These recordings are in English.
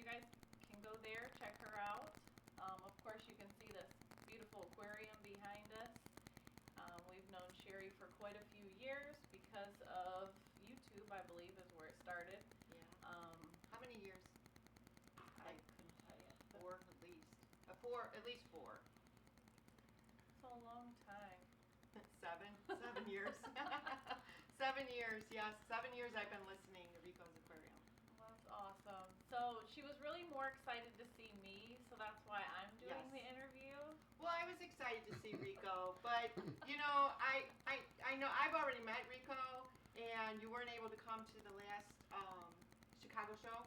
guys can go there, check her out. Of course, you can see this beautiful aquarium behind us. We've known Sherry for quite a few years because of YouTube, I believe, is where it started. Yeah. How many years? I couldn't tell you. 4 at least. At least 4. It's a long time. 7 years. 7 years, yes. 7 years I've been listening to Rico's Aquarium. That's awesome. So she was really more excited to see me, so that's why I'm doing the interview. Well, I was excited to see Rico, but you know, I know I've already met Rico, and you weren't able to come to the last Chicago show,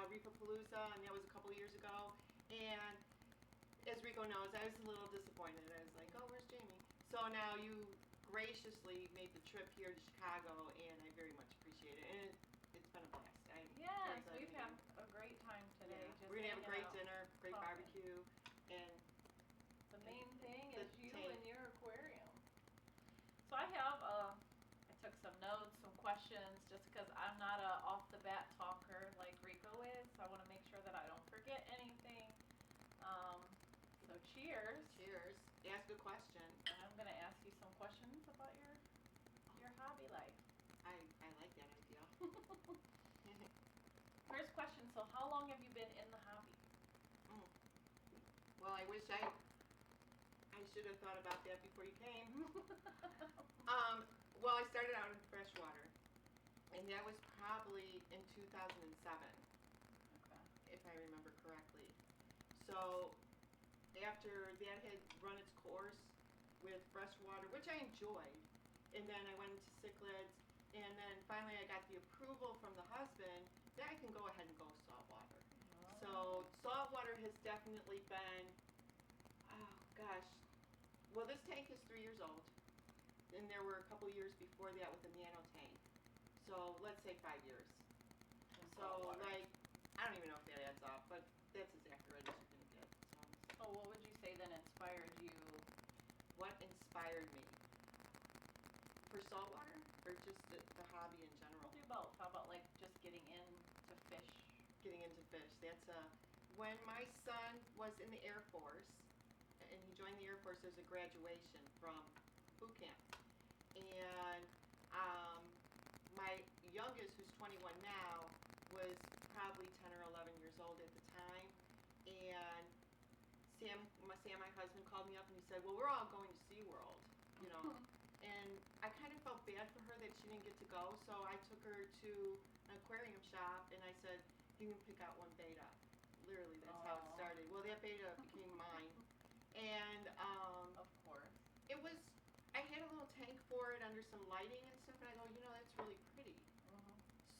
Reefapalooza, and that was a couple years ago. And as Rico knows, I was a little disappointed. I was like, oh, where's Jamie? So now you graciously made the trip here to Chicago, and I very much appreciate it. And it's been a blast. Yes, we've had a great time today. Yeah. Just we're going to have a great dinner, great barbecue, and the main thing is you tank. and your aquarium. So I have, I took some notes, some questions, just because I'm not a off-the-bat talker like Rico is. So I want to make sure that I don't forget anything. So cheers. Cheers. Ask a question. And I'm going to ask you some questions about your hobby life. I like that idea. First question, so how long have you been in the hobby? Well, I wish I should have thought about that before you came. Well, I started out in freshwater, and that was probably in 2007, if I remember correctly. So after that had run its course with freshwater, which I enjoyed, and then I went into cichlids, and then finally I got the approval from the husband that I can go ahead and go saltwater. Oh. So saltwater has definitely been, oh gosh, well, this tank is 3 years old, and there were a couple years before that with the nano tank. So let's say 5 years. So like, I don't even know if that adds up, but that's as accurate as you're gonna get. So what would you say then inspired you? What inspired me? For saltwater, or just the hobby in general? We'll do both. How about like just getting into fish? Getting into fish. That's when my son was in the Air Force, and he joined the Air Force, there's a graduation from boot camp. And my youngest, who's 21 now, was probably 10 or 11 years old at the time. And Sam, my husband, called me up and he said, well, we're all going to SeaWorld, you know. And I kind of felt bad for her that she didn't get to go, so I took her to an aquarium shop and I said, you can pick out one beta. Literally, that's how it started. Well, that beta became mine. And of course, it was, I had a little tank for it under some lighting and stuff, and I go, you know, that's really pretty.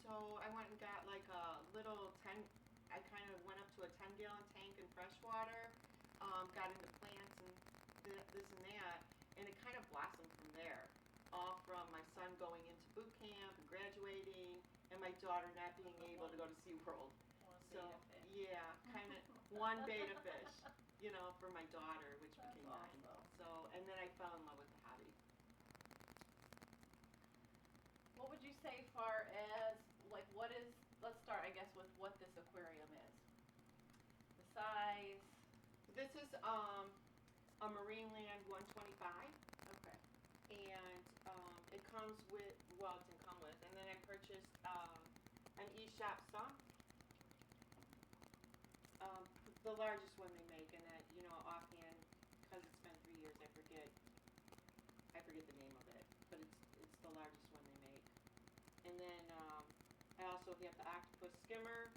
So I went and got like a little 10, I kind of went up to a 10-gallon tank in freshwater, got into plants and this and that. And it kind of blossomed from there, all from my son going into boot camp and graduating, and my daughter not being able to go to SeaWorld. So, yeah, kind of one beta fish, you know, for my daughter, which became mine. So, and then I fell in love with the hobby. What would you say far as, like, what is, let's start, I guess, with what this aquarium is. The size. This is a Marineland 125. Okay. And it comes with, well, it didn't come with, and then I purchased an eShop sump. The largest one they make, and that, you know, offhand, because it's been 3 years, I forget the name of it, but it's the largest one they make. And then I also have the octopus skimmer.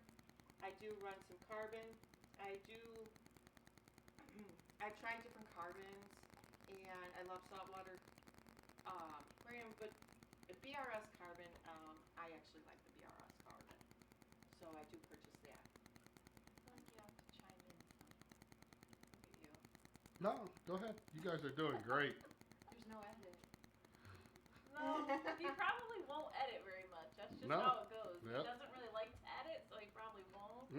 I do run some carbon. I've tried different carbons, and I love saltwater aquarium, but the BRS carbon, I actually like the BRS carbon, so I do purchase that. I feel like you have to chime in. Look at you. No, go ahead. You guys are doing great. There's no edit. No, he probably won't edit very much. That's just how it goes. He doesn't really like to edit, so he probably won't.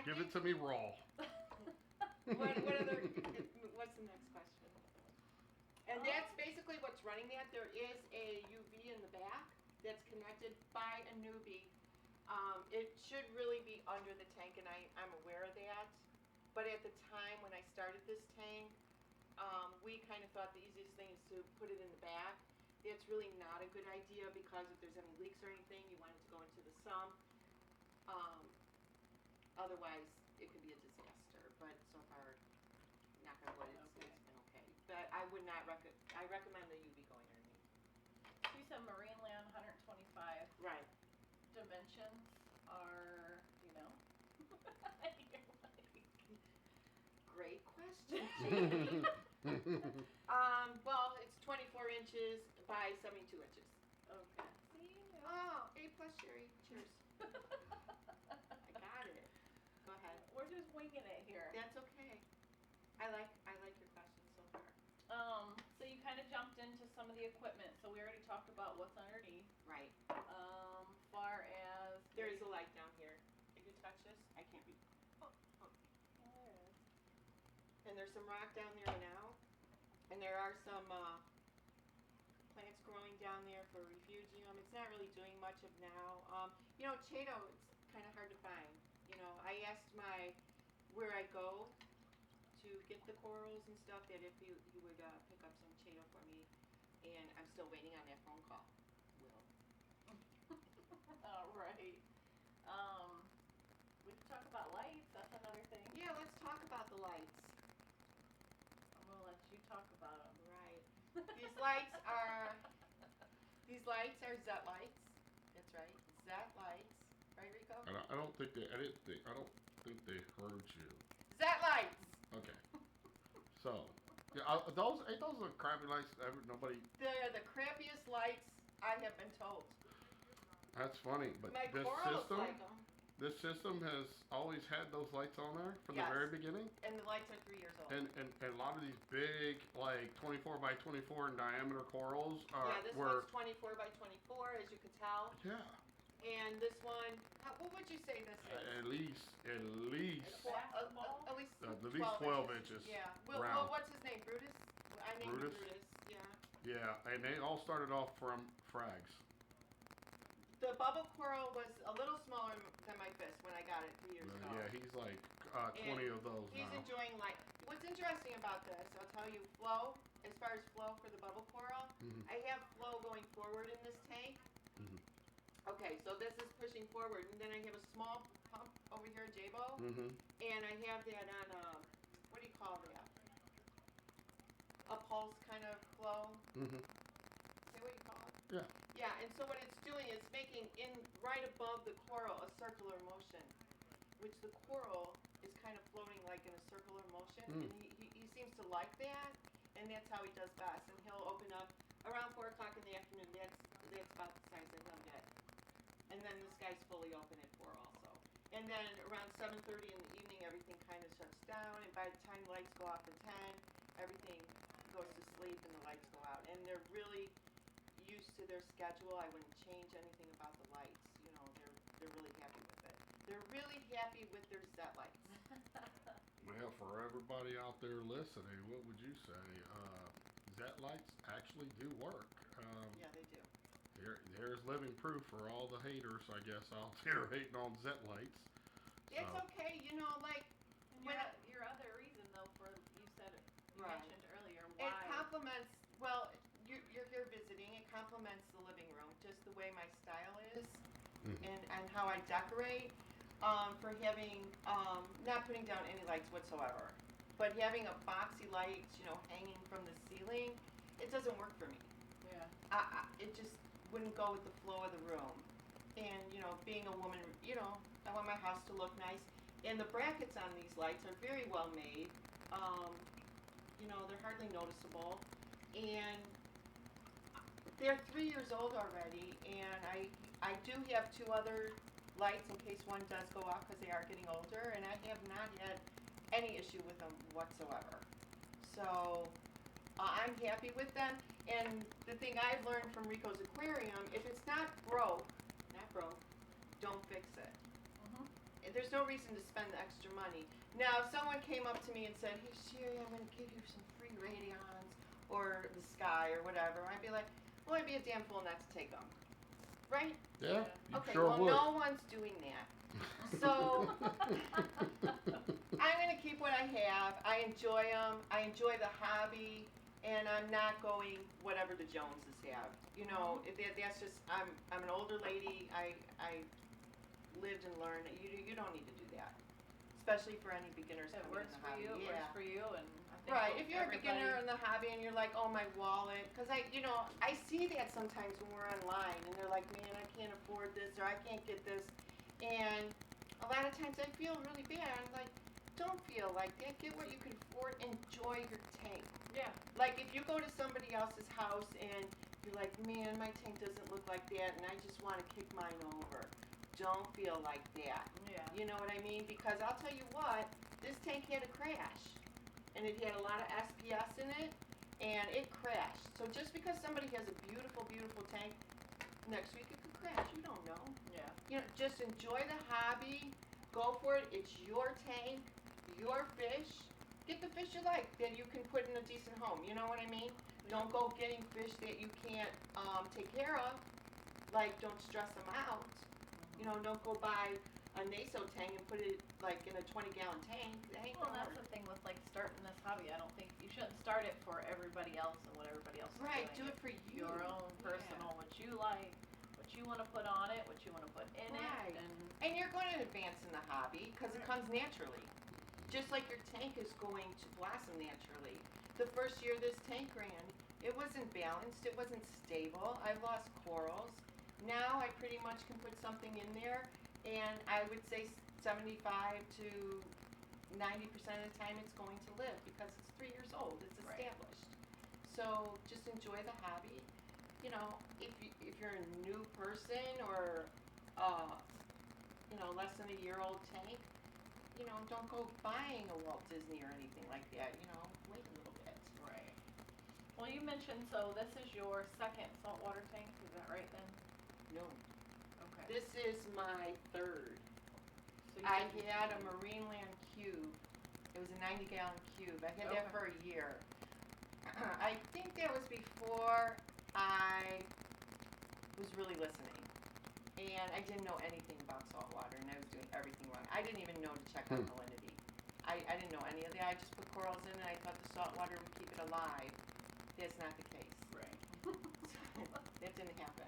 Give it to me raw. What's the next question? And that's basically what's running that. There is a UV in the back that's connected by a newbie It should really be under the tank, and I'm aware of that. But at the time when I started this tank, we kind of thought the easiest thing is to put it in the back. That's really not a good idea because if there's any leaks or anything, you want it to go into the sump. Otherwise, it could be a disaster. But so far, knock on wood, it's been okay. But I would not I recommend that you be going underneath. So you said marine land 125. Right. Dimensions are, you know? Great question. Well, it's 24 inches by 72 inches. Okay. See? Oh, A plus, Sherry. Cheers. I got it. Go ahead. We're just winging it here. That's okay. I like your questions so far. So you kind of jumped into some of the equipment. So we already talked about what's underneath. Right. Far as There is a light down here. If you touch this, I can't be. Oh, there it is. And there's some rock down there now. And there are some plants growing down there for refugium. It's not really doing much of now. Chato, it's kind of hard to find. I asked where I go to get the corals and stuff, that if he would pick up some chato for me. And I'm still waiting on that phone call. Will. All right. We can talk about lights. That's another thing. Yeah, let's talk about the lights. I'm gonna let you talk about them. Right. These lights are Zet lights. That's right. Zet lights. Right, Rico? I don't think they heard you. Zet lights. Okay. So, yeah, those the crappy lights. Nobody. They're the crappiest lights I have been told. That's funny, but My corals like them. this system has always had those lights on there from the Yes. very beginning. And the lights are 3 years old. And a lot of these big, like 24 by 24 in diameter corals are Yeah, this one's 24 by 24, as you can tell. Yeah. And this one, what would you say this is? At least At least 12 inches. Yeah. Well, round. what's his name? Brutus? I named Brutus? him Brutus. Yeah. Yeah, and they all started off from frags. The bubble coral was a little smaller than my fist when I got it 3 years ago. Yeah, he's like 20 of those He's now. enjoying life. What's interesting about this, I'll tell you, flow, as far as flow for the bubble coral, Mhm. I have flow going forward in this tank. Mhm. Okay, so this is pushing forward, and then I have a small pump over here, Jabo, Mhm. and I have that on what do you call that? A pulse kind of flow. Mhm. Is that what you call it? Yeah. Yeah, and so what it's doing is making right above the coral a circular motion, which the coral is kind of floating like in a circular motion, and he seems to like that, and that's how he does best. And he'll open up around 4 o'clock in the afternoon. That's about the size that he'll get. And then this guy's fully open at 4 also. And then around 7:30 in the evening, everything kind of shuts down, and by the time lights go off at 10, everything goes to sleep and the lights go out. And they're really used to their schedule. I wouldn't change anything about the lights. They're really happy with it. They're really happy with their Zet lights. Well, for everybody out there listening, what would you say? Zet lights actually do work. Yeah, they do. There's living proof for all the haters, I guess, out there hating on Zet lights. It's So. okay, like And when your other reason though you Right. mentioned earlier it why. complements. You're here visiting. It complements the living room, just the way my style is, Mhm. and how I decorate. For having not putting down any lights whatsoever, but having a boxy light, hanging from the ceiling, it doesn't work for me. Yeah. It just wouldn't go with the flow of the room. And, being a woman, I want my house to look nice. And the brackets on these lights are very well made. They're hardly noticeable. And they're 3 years old already. And I do have 2 other lights in case one does go off because they are getting older. And I have not had any issue with them whatsoever. So I'm happy with them. And the thing I've learned from Rico's Aquarium, if it's not broke, don't fix it. Mhm. There's no reason to spend the extra money. Now, if someone came up to me and said, "Hey, Sherry, I'm going to give you some free radions or the sky or whatever," I'd be like, well, I'd be a damn fool not to take them. right? Yeah, you Okay, sure well, would. no one's doing that. So I'm gonna keep what I have. I enjoy them. I enjoy the hobby, and I'm not going whatever the Joneses have. You know, that's just I'm an older lady. I lived and learned. You don't need to do that, especially for any beginners It coming in works the for hobby. you, it Yeah. works for you, and I think Right, if you're a everybody- beginner in the hobby and you're like, oh, my wallet, because I see that sometimes when we're online and they're like, man, I can't afford this or I can't get this, and a lot of times I feel really bad. I'm like, don't feel like that. Get what you can afford. Enjoy your tank. Yeah. Like if you go to somebody else's house and you're like, man, my tank doesn't look like that, and I just want to kick mine over. Don't feel like that. Yeah. You know what I mean? Because I'll tell you what, this tank had a crash. And it had a lot of SPS in it, and it crashed. So just because somebody has a beautiful, beautiful tank, next week it could crash. You don't know. Yeah. You know, just enjoy the hobby. Go for it. It's your tank, your fish. Get the fish you like that you can put in a decent home. You know what I mean? Don't go getting fish that you can't take care of. Like, don't stress them out. You know, don't go buy a NASO tank and put it like in a 20-gallon tank. That ain't Well, gonna that's work. the thing with like starting this hobby. I don't think you shouldn't start it for everybody else and what everybody else is Right, doing. do it for you. Your own personal, what you like, what you want to put on it, what you want to put in Right. it, and And you're going to advance in the hobby because it comes naturally. Just like your tank is going to blossom naturally. The first year this tank ran, it wasn't balanced, it wasn't stable. I lost corals. Now I pretty much can put something in there, and I would say 75 to 90% of the time it's going to live because it's 3 years old. It's Right. established. So just enjoy the hobby. You know, if you're a new person or less than a year old tank, don't go buying a Walt Disney or anything like that. Wait a little bit. right. Well, you mentioned this is your second saltwater tank. Is that right then? No, Okay. this is my third. So you I said you- had a Marineland cube. It was a 90-gallon cube. I had that Okay. for a year. I think that was before I was really listening. And I didn't know anything about saltwater, and I was doing everything wrong. I didn't even know to check on salinity. I didn't know any of that. I just put corals in, and I thought the saltwater would keep it alive. That's not the case. Right. That didn't happen.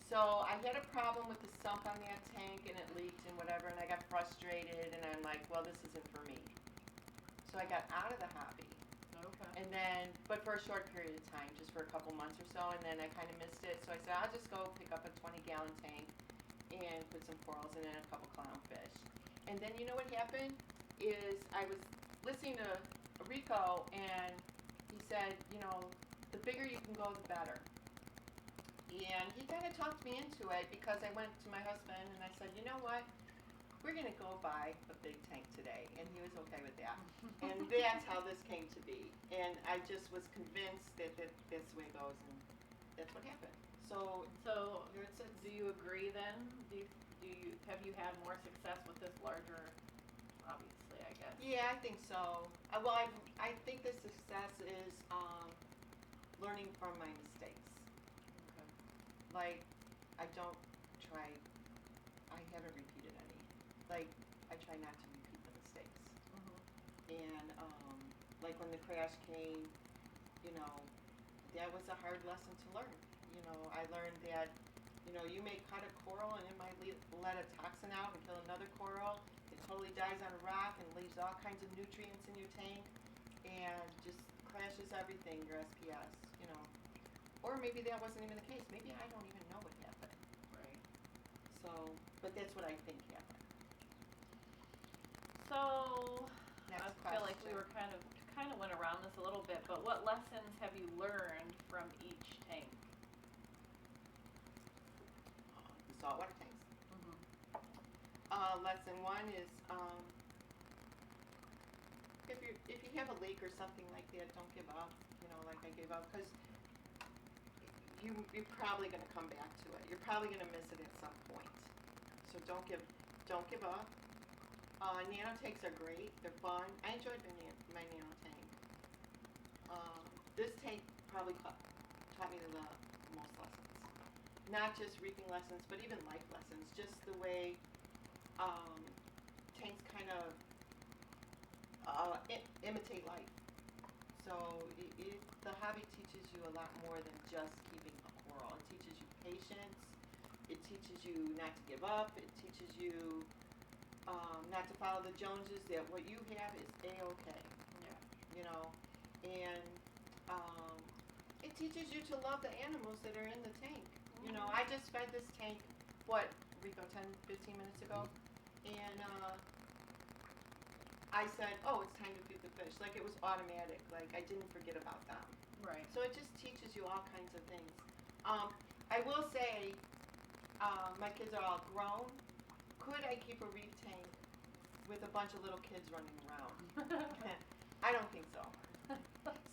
So I had a problem with the sump on that tank, and it leaked and whatever, and I got frustrated, and I'm like, well, this isn't for me. So I got out of the hobby. Okay. And then, but for a short period of time, just for a couple months or so, and then I kind of missed it. So I said, I'll just go pick up a 20-gallon tank and put some corals in it and a couple clownfish. And then you know what happened is I was listening to Rico, and he said, the bigger you can go, the better. And he kind of talked me into it because I went to my husband and I said, you know what? We're going to go buy a big tank today. And he was okay with that. And that's how this came to be. And I just was convinced that that's the way it goes, and that's what happened. So here it sits. Do you agree then? Have you had more success with this larger? Obviously, I guess. Yeah, I think so. Well, I think the success is learning from my mistakes. Okay. Like, I haven't repeated any. Like, I try not to repeat the mistakes. And like when the crash came, that was a hard lesson to learn. I learned that, you may cut a coral and it might let a toxin out and kill another coral. It totally dies on a rock and leaves all kinds of nutrients in your tank and just crashes everything, your SPS, Or maybe that wasn't even the case. Maybe I don't even know what happened. Right. So, but that's what I think happened. So Next I feel like we question. were kind of went around this a little bit, but what lessons have you learned from each tank? The saltwater tanks. Lesson 1 is if you have a leak or something like that, don't give up. Like I gave up, because you're probably going to come back to it. You're probably going to miss it at some point. So don't give up. Nano tanks are great. They're fun. I enjoyed my nano tank. This tank probably taught me the most lessons. not just reefing lessons, but even life lessons, just the way tanks kind of imitate life. So the hobby teaches you a lot more than just keeping a coral. It teaches you patience. It teaches you not to give up. It teaches you not to follow the Joneses, that what you have is A-okay. Yeah. You know, and it teaches you to love the animals that are in the tank. You know, I just fed this tank, what, Rico, 10, 15 minutes ago? And I said, oh, it's time to feed the fish. Like, it was automatic. Like, I didn't forget about them. Right. So it just teaches you all kinds of things. I will say, my kids are all grown. Could I keep a reef tank with a bunch of little kids running around? I don't think so.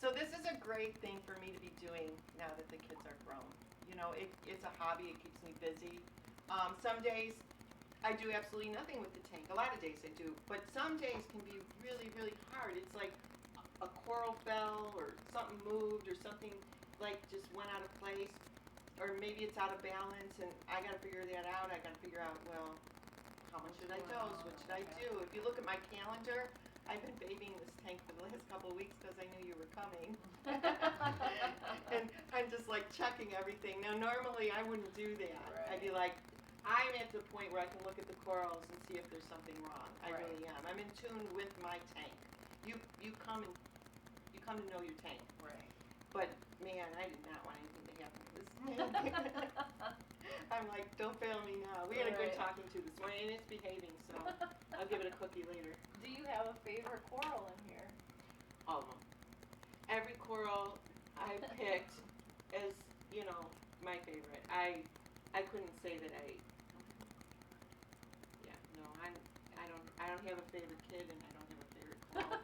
So this is a great thing for me to be doing now that the kids are grown. You know, it's a hobby. It keeps me busy. Some days I do absolutely nothing with the tank. A lot of days I do. But some days can be really, really hard. It's like a coral fell or something moved or something like just went out of place. Or maybe it's out of balance and I got to figure that out. I got to figure out, well, how much should I dose? What should I do? If you look at my calendar, I've been babying this tank for the last couple of weeks because I knew you were coming. And I'm just like checking everything. Now normally I wouldn't do that. Right. I'd be like, I'm at the point where I can look at the corals and see if there's something wrong. I Right. really am. I'm in tune with my tank. You come to know your tank. Right. But man, I did not want anything to happen to this tank. I'm like, don't fail me now. We had a good Right. talking to this morning and it's behaving, so I'll give it a cookie later. Do you have a favorite coral in here? All of them. Every coral I picked as, you know, my favorite. I couldn't say that I don't have a favorite kid and I don't have a favorite coral.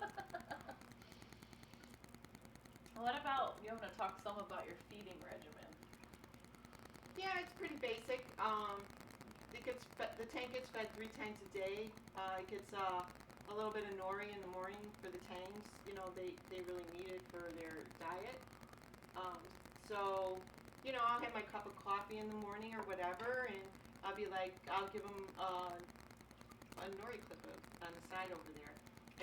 What about, you want to talk some about your feeding regimen? Yeah, it's pretty basic. The tank gets fed 3 times a day. It gets a little bit of nori in the morning for the tangs. You know, they really need it for their diet. So, you know, I'll have my cup of coffee in the morning or whatever, and I'll be like, I'll give them a nori clip on the side over there.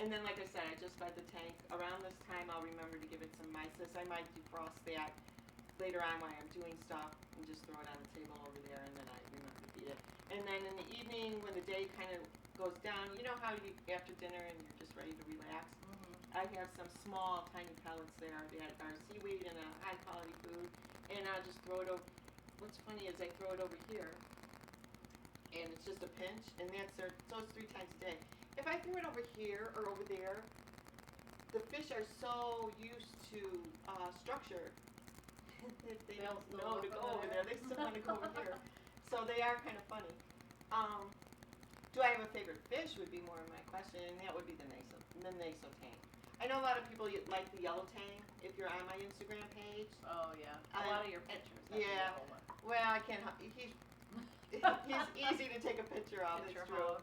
And then, like I said, I just fed the tank. Around this time, I'll remember to give it some mysis. I might defrost that later on when I'm doing stuff and just throw it on the table over there, and then I remember to feed it. And then in the evening, when the day kind of goes down, you know how you after dinner and you're just ready to relax? I have some small, tiny pellets there that are seaweed and a high-quality food, and I'll just throw it over. What's funny is I throw it over here, and it's just a pinch, and so it's 3 times a day. If I threw it over here or over there, the fish are so used to structure that they don't know to go over there. They still want to go over here. So they are kind of funny. Do I have a favorite fish would be more of my question, and that would be the Naso tank. I know a lot of people like the yellow tang if you're on my Instagram page. Oh, yeah. A lot of your pictures have the yeah. yellow one. Well, I can't. He's easy to take a picture of. Picture it's true. mode.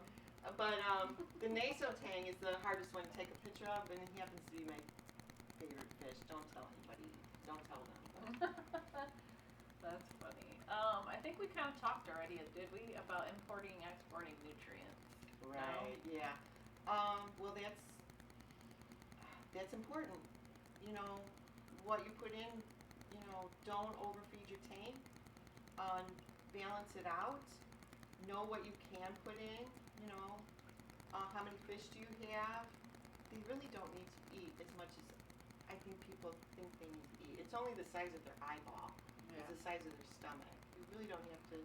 But the Naso tang is the hardest one to take a picture of, and he happens to be my favorite fish. Don't tell anybody. Don't tell them. That's funny. I think we kind of talked already, did we, about importing, exporting nutrients? Right. No? Yeah. Well, that's important. You know, what you put in. You know, don't overfeed your tank. Balance it out. Know what you can put in. You know, how many fish do you have? They really don't need to eat as much as I think people think they need to eat. It's only the size of their eyeball. Yeah. It's the size of their stomach. You really don't have to,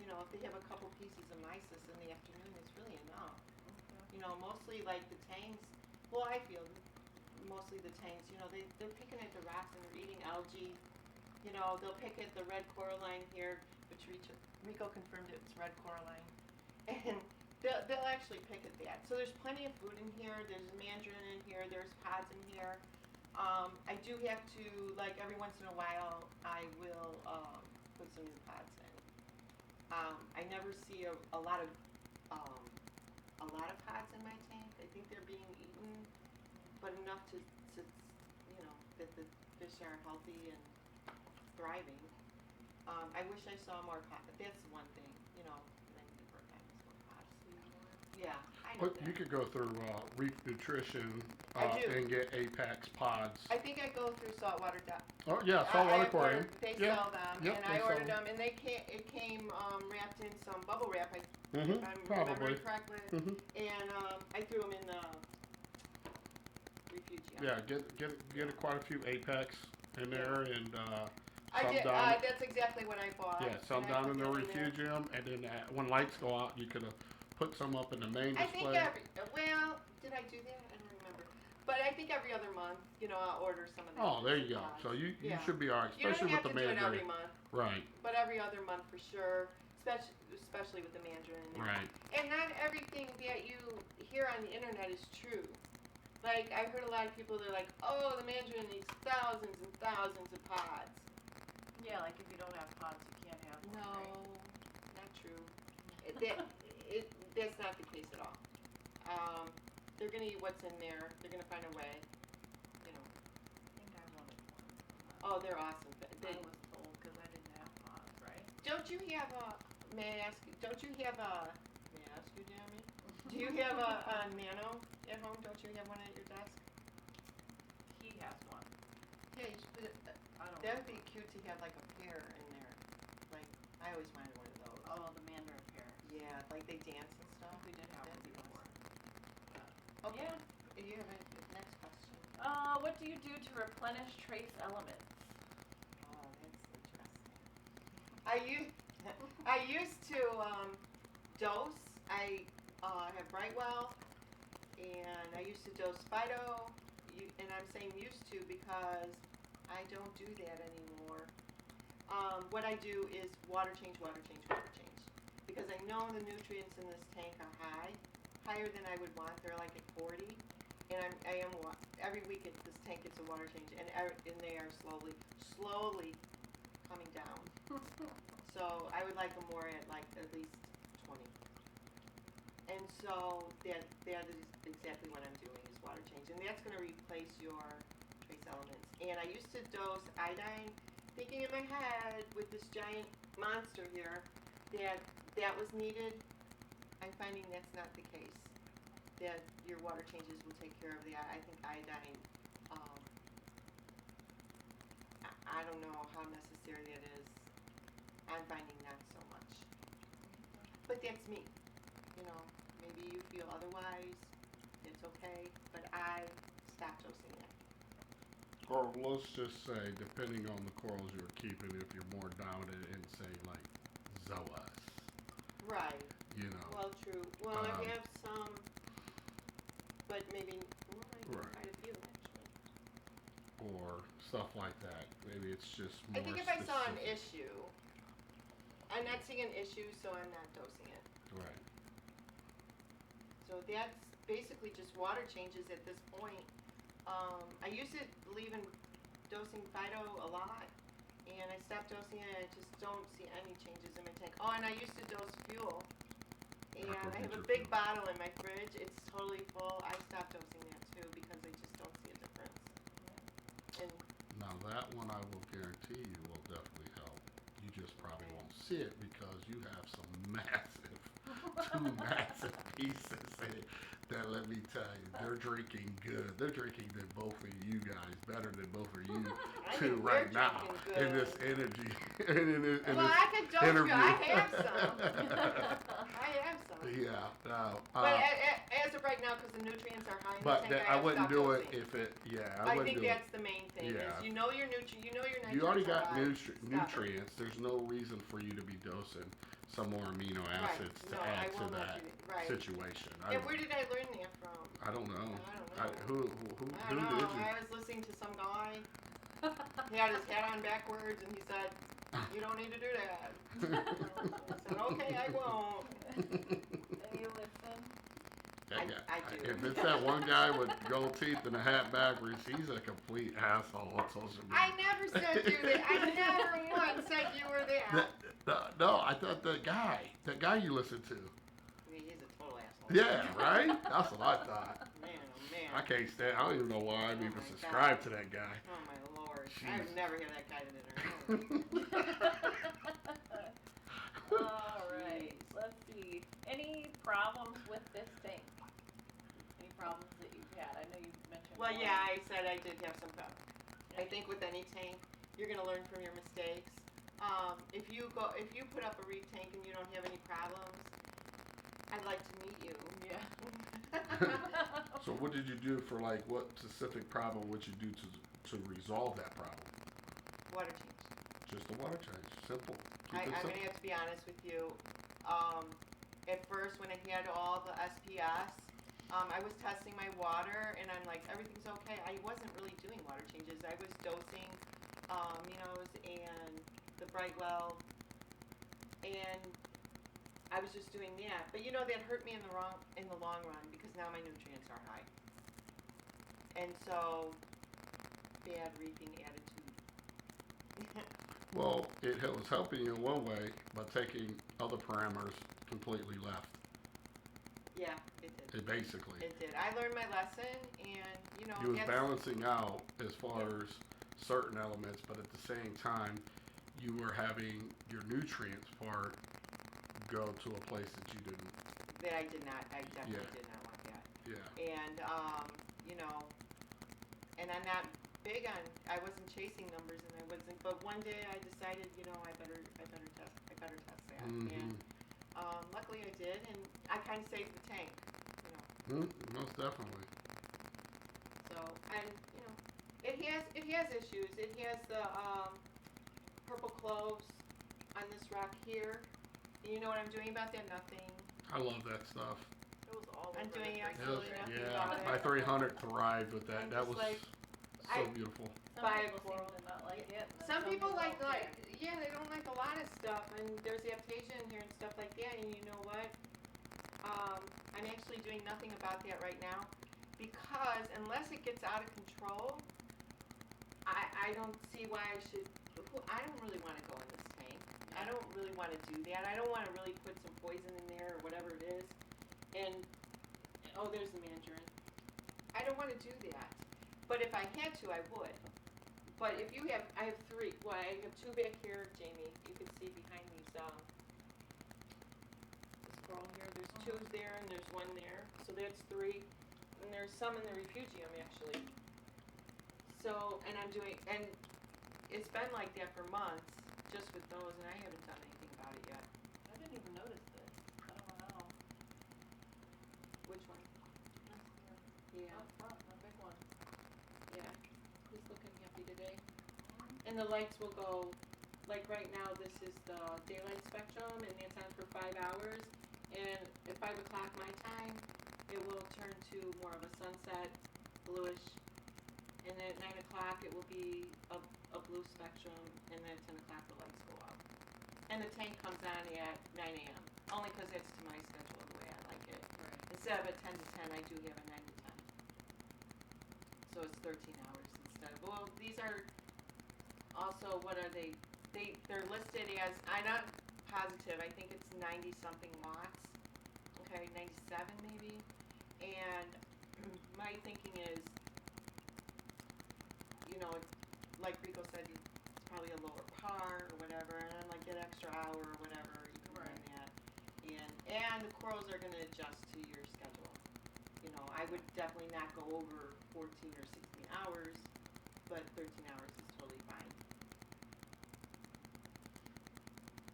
you know, if they have a couple pieces of mysis in the afternoon, it's really enough. Okay. You know, mostly like the tangs, well, I feel mostly the tangs, you know, they're picking at the rocks and they're eating algae. You know, they'll pick at the red coralline here, which Rico confirmed it's red coralline. And they'll actually pick at that. So there's plenty of food in here. There's mandarin in here. There's pods in here. I do have to, like, every once in a while, I will put some new pods in. I never see a lot of pods in my tank. I think they're being eaten, but enough to you know, that the fish are healthy and thriving. I wish I saw more pods. That's one thing, you know, I need to work on is more pods. Yeah, I know But that. you could go through Reef Nutrition I do. and get Apex pods. I think I go through Saltwater Tank. Oh yeah, Saltwater I've Aquarium. ordered- They Yeah. sell them, Yep, and they I sell ordered them. them, and it came wrapped in some bubble wrap. If Mm-hmm. I'm Probably. remembering correctly, Mm-hmm. and I threw them in the refugium. Yeah, get quite a few Apex in there, and I some did. down. That's exactly what I bought. Yeah, some and I down put in the them there. refugium, and then when lights go out, you could put some up in the main I think display. well, did I do that? I don't remember. But I think every other month, you know, I'll order some of the. Oh, there you go. supplies. So you Yeah. should be alright, You don't especially have with to the do it every mandarin. month, Right, but every other month for sure. Especially with the mandarin. right. And not everything that you hear on the internet is true. Like, I've heard a lot of people, they're like, oh, the mandarin needs thousands and thousands of pods. Yeah, like if you don't have pods, you can't have one, No, right? not true. That's not the case at all. They're going to eat what's in there. They're going to find a way. You know. I think I wanted one. Oh, they're awesome. I was told because I didn't have pods, right? Don't you have a, may I ask you, don't you have a, may I ask you, Jamie? Do you have a nano at home? Don't you have one at your desk? He has one. Yeah, you should put it, I don't. that would be cute to have like a pair in there. Like, I always wanted one of those. Oh, the mandarin pear. Yeah, like they dance and stuff. We did have That'd one be before. Okay. Yeah. You have a next question. What do you do to replenish trace elements? Oh, that's interesting. I used to dose. I have Brightwell, and I used to dose Fido. And I'm saying used to because I don't do that anymore. What I do is water change, water change, water change. Because I know the nutrients in this tank are higher than I would want. They're like at 40. And I am every week this tank gets a water change, and they are slowly coming down. So I would like them more at like at least 20. And so that is exactly what I'm doing is water change, and that's going to replace your trace elements. And I used to dose iodine, thinking in my head with this giant monster here that was needed. I'm finding that's not the case. That your water changes will take care of the. I think iodine. I don't know how necessary that is. I'm finding not so much. But that's me. You know, maybe you feel otherwise. It's okay. But I stopped dosing it. Or let's just say, depending on the corals you're keeping, if you're more dominant in, say, like Zoas, Right. you know. Well, true. Well, I Um, have some, but maybe I have Right. quite a few actually. Or stuff like that. Maybe it's just more I think if I saw an specific. issue, I'm not seeing an issue, so I'm not dosing it. Right. So that's basically just water changes at this point. I used to believe in dosing Fido a lot, and I stopped dosing it, and I just don't see any changes in my tank. Oh, and I used to dose fuel, and I have a Aquaculture big fuel. bottle in my fridge. It's totally full. I stopped dosing that too because I just don't see a difference. And Now that one I will guarantee you will definitely help. You just probably won't see it because you have some massive, two massive pieces in it that, let me tell you, they're drinking good. They're drinking than both of you guys, better than both of you I two think we're right now drinking in this good. energy. in well, this I could dose interview. you. I have some. I have some. Yeah, no. But as of right now, because the nutrients are high in But the tank, I wouldn't stopped do it dosing. if it, yeah, I wouldn't think do it. that's the main thing. Yeah. Is you know your nitrates. You already are got high. nutrients. There's no reason for you to be dosing some more amino acids No, to I add to won't let that you. Right. situation. And where did I learn that from? I don't know. I don't know. Who I don't know. did you? I was listening to some guy. He had his hat on backwards, and he said, "You don't need to do that." I said, "Okay, I won't." And you listen. That guy- I do. If it's that one guy with gold teeth and a hat backwards, he's a complete asshole on social media. I never said you that. I never once said you were that. No, I thought that guy you listened to. he's a total asshole. Yeah, right? That's what I thought. Man, oh man. I can't stand. I don't even know why I'm Oh even my subscribed God. to that guy. Oh my lord. Jeez. I've never had that guy to dinner. Alright, let's see. Any problems with this tank? Any problems that you've had? I know you mentioned Well, one. yeah, I said I did have some problems. I think with any tank, you're gonna learn from your mistakes. If you put up a reef tank and you don't have any problems, I'd like to meet you. Yeah. So what did you do for like what specific problem would you do to resolve that problem? Water change. Just a water change. Simple. Keep I'm it simple. gonna have to be honest with you. At first, when I had all the SPS, I was testing my water, and I'm like, everything's okay. I wasn't really doing water changes. I was dosing aminos and the Brightwell, and I was just doing that. But you know, that hurt me in the long run because now my nutrients are high, and so bad reefing attitude. Well, it was helping you in one way by taking other parameters completely left. Yeah, it did. It basically. It did. I learned my lesson, and you know, You was balancing out as far as certain elements, but at the same time, you were having your nutrients part go to a place that you didn't. that I did not. I definitely did not want that. Yeah. And you know, and I'm not big on. I wasn't chasing numbers, and I wasn't. But one day I decided, you know, I better test that. And luckily I did, and I kind of saved the tank. You know. Most definitely. So, and you know, it has issues. It has the purple cloves on this rock here. And you know what I'm doing about that? Nothing. I love that stuff. It was all I'm over doing the absolutely freezer. nothing Yeah, about it. my 300 thrived with that. I'm That just was like, so beautiful. Some Buy a people coral. seem to not like it. And then Some people don't care. yeah, they don't like a lot of stuff, and there's aptation in here and stuff like that, and you know what? I'm actually doing nothing about that right now, because unless it gets out of control, I don't see why I should, I don't really want to go in this tank. I don't really want to do that. I don't want to really put some poison in there or whatever it is, and, oh, there's the mandarin. I don't want to do that, but if I had to, I would. But if you have, I have three. Well, I have two back here, Jamie. You can see behind these. This coral here. There's two there, and there's one there. So that's three. And there's some in the refugium actually. So, and I'm doing, and it's been like that for months, just with those, and I haven't done anything about it yet. I didn't even notice this. I don't know. Which one? This here. Yeah. Up front, the big one. Yeah. He's looking happy today. And the lights will go, like right now, this is the daylight spectrum, and it's on for 5 hours. And at 5 o'clock my time, it will turn to more of a sunset, bluish. And then at 9 o'clock, it will be a blue spectrum, and then at 10 o'clock, the lights go out. And the tank comes on at 9 a.m., only because it's to my schedule the way I like it. Right. Instead of a 10 to 10, I do have a 9 to 10. So it's 13 hours instead of, well, these are also, what are they? They're listed as, I'm not positive, I think it's 90 something watts. Okay, 97 maybe. And my thinking is, you know, like Rico said, it's probably a lower par or whatever, and then like that extra hour or whatever, you can run that. And the corals are gonna adjust to your schedule. You know, I would definitely not go over 14 or 16 hours, but 13 hours is totally fine.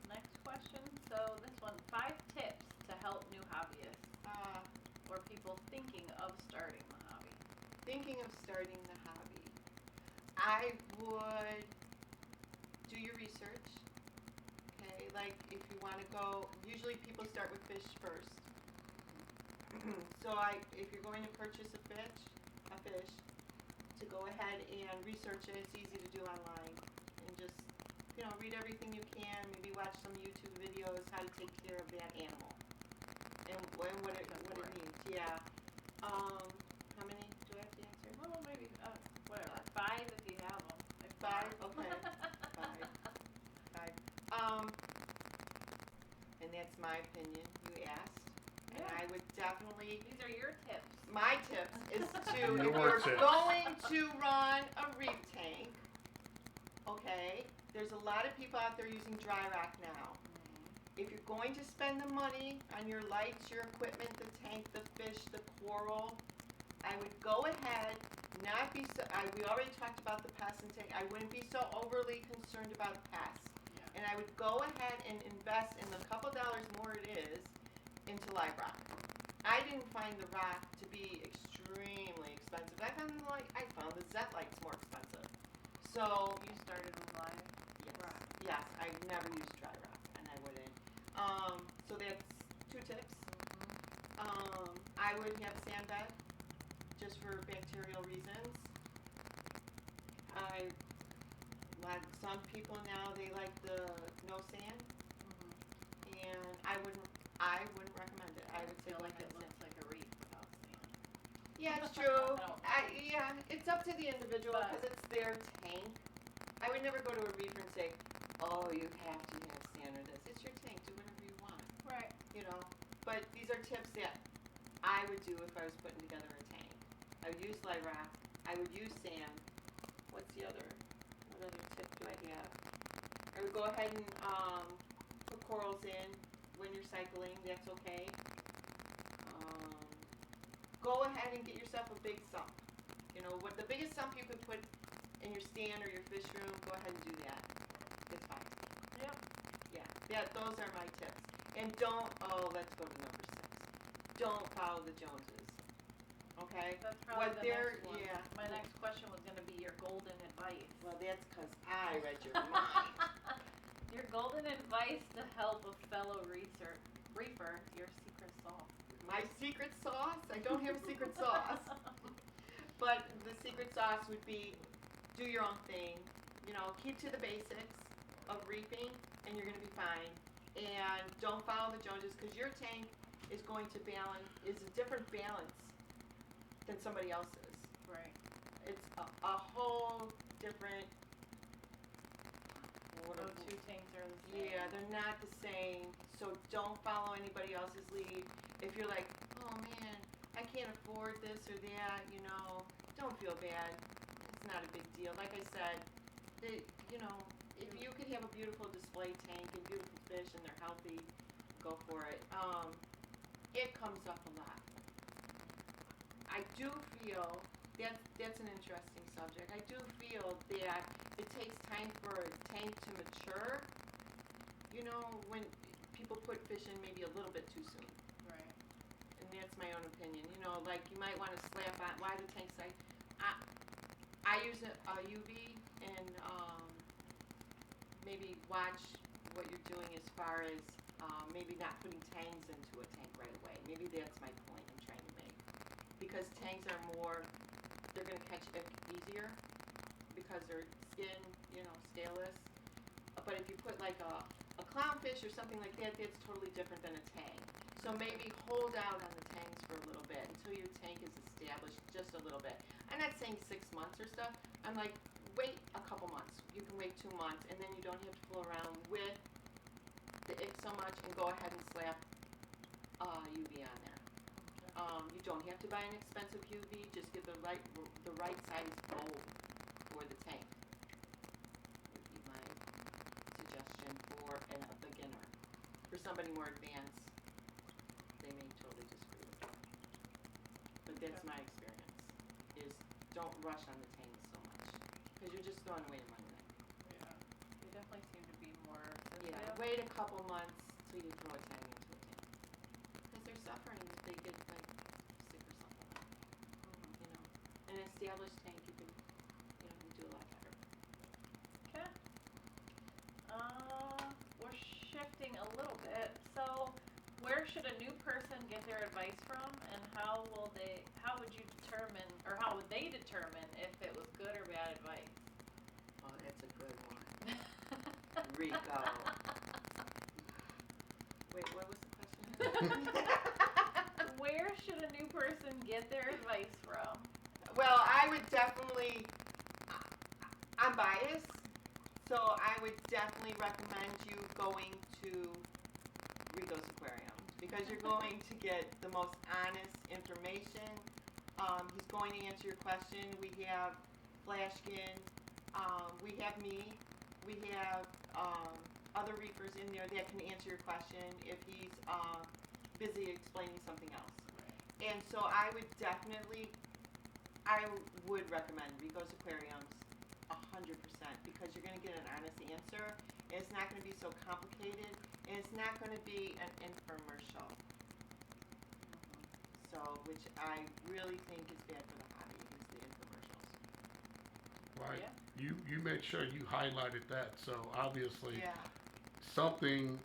Next question. So this one, 5 tips to help new hobbyists or people thinking of starting the hobby. Thinking of starting the hobby, I would do your research. Okay, like if you want to go, usually people start with fish first. So if you're going to purchase a fish, to go ahead and research it. It's easy to do online, and just, you know, read everything you can. Maybe watch some YouTube videos how to take care of that animal and what it means. Yeah. How many do I have to answer? Well, maybe whatever. 5 if you have them. 5. Okay. 5. And that's my opinion. You asked. And I would definitely, These are your tips. my tips is to, if Your you're tips. going to run a reef tank, okay, there's a lot of people out there using dry rock now. If you're going to spend the money on your lights, your equipment, the tank, the fish, the coral, I would go ahead, not be so, we already talked about the pests and tank, I wouldn't be so overly concerned about pests. Yeah. And I would go ahead and invest in the couple dollars more it is into live rock. I didn't find the rock to be extremely expensive. I found the Zet lights more expensive. So You started with live yes, rock. yes, I've never used dry rock, and I wouldn't. So that's 2 tips. I would have sand bed, just for bacterial reasons. Some people now, they like the no sand, and I wouldn't recommend it. I would say feel like go it ahead and looks like a reef without sand. Yeah, it's true. I don't- Yeah, it's up to the individual But- because it's their tank. I would never go to a reefer and say, oh, you have to have sand or this. It's your tank. Do whatever you want, Right. you know. But these are tips that I would do if I was putting together a tank. I would use light rock. I would use sand. What other tip do I have? I would go ahead and put corals in when you're cycling. That's okay. Go ahead and get yourself a big sump. You know, what the biggest sump you could put in your stand or your fish room, go ahead and do that. It's fine. Yep. Yeah, those are my tips. And don't, let's go to number 6. Don't follow the Joneses. Okay? That's probably What the they're- next one. yeah. My next question was going to be your golden advice. Well, that's because I read your mind. Your golden advice to help a fellow reefer, your secret sauce. My secret sauce? I don't have a secret sauce. But the secret sauce would be do your own thing. You know, keep to the basics of reefing, and you're going to be fine. And don't follow the Joneses, because your tank is going to is a different balance than somebody else's. Right. It's a whole different. No two tanks are the same. Yeah, they're not the same. So don't follow anybody else's lead. If you're like, oh man, I can't afford this or that, you know, don't feel bad. It's not a big deal. Like I said, you know, if you could have a beautiful display tank and beautiful fish and they're healthy, go for it. It comes up a lot. I do feel that's an interesting subject. I do feel that it takes time for a tank to mature. You know, when people put fish in maybe a little bit too soon. Right. And that's my own opinion. You know, like you might want to slap on why the tank's like. I use a UV and maybe watch what you're doing as far as maybe not putting tangs into a tank right away. Maybe that's my point I'm trying to make. Because tangs are more, they're going to catch ick easier because they're skin, you know, scaleless. But if you put like a clownfish or something like that, that's totally different than a tang. So maybe hold out on the tangs for a little bit until your tank is established just a little bit. I'm not saying 6 months or stuff. I'm like, wait a couple months. You can wait 2 months, and then you don't have to fool around with the ick so much and go ahead and slap UV on there. You don't have to buy an expensive UV. Just get the right size bulb for the tank. Would be my suggestion for a beginner. For somebody more advanced, they may totally disagree with that. But that's my experience, is don't rush on the tanks so much. Because you're just throwing away your money then. Yeah. They definitely seem to be more Yeah, sensitive. wait a couple months till you throw a tang into a tank. Because they're suffering if they get like sick or something. You know, an established tank you can, you know, you do a lot better. Okay. We're shifting a little bit. So, where should a new person get their advice from, and how would they determine if it was good or bad advice? Oh, that's a good one. Rico. Wait, what was the question? Where should a new person get their advice from? Well, I would definitely, I'm biased, so I would definitely recommend you going to Rico's Aquariums, because you're going to get the most honest information. He's going to answer your question. We have Flashkin, we have me, we have other reefers in there that can answer your question if he's busy explaining something else. And so I would recommend Rico's Aquariums 100% because you're going to get an honest answer, and it's not going to be so complicated, and it's not going to be an infomercial. So, which I really think is bad for the hobby, is the infomercials. Right. Yeah. You made sure you highlighted that. So obviously, Yeah, something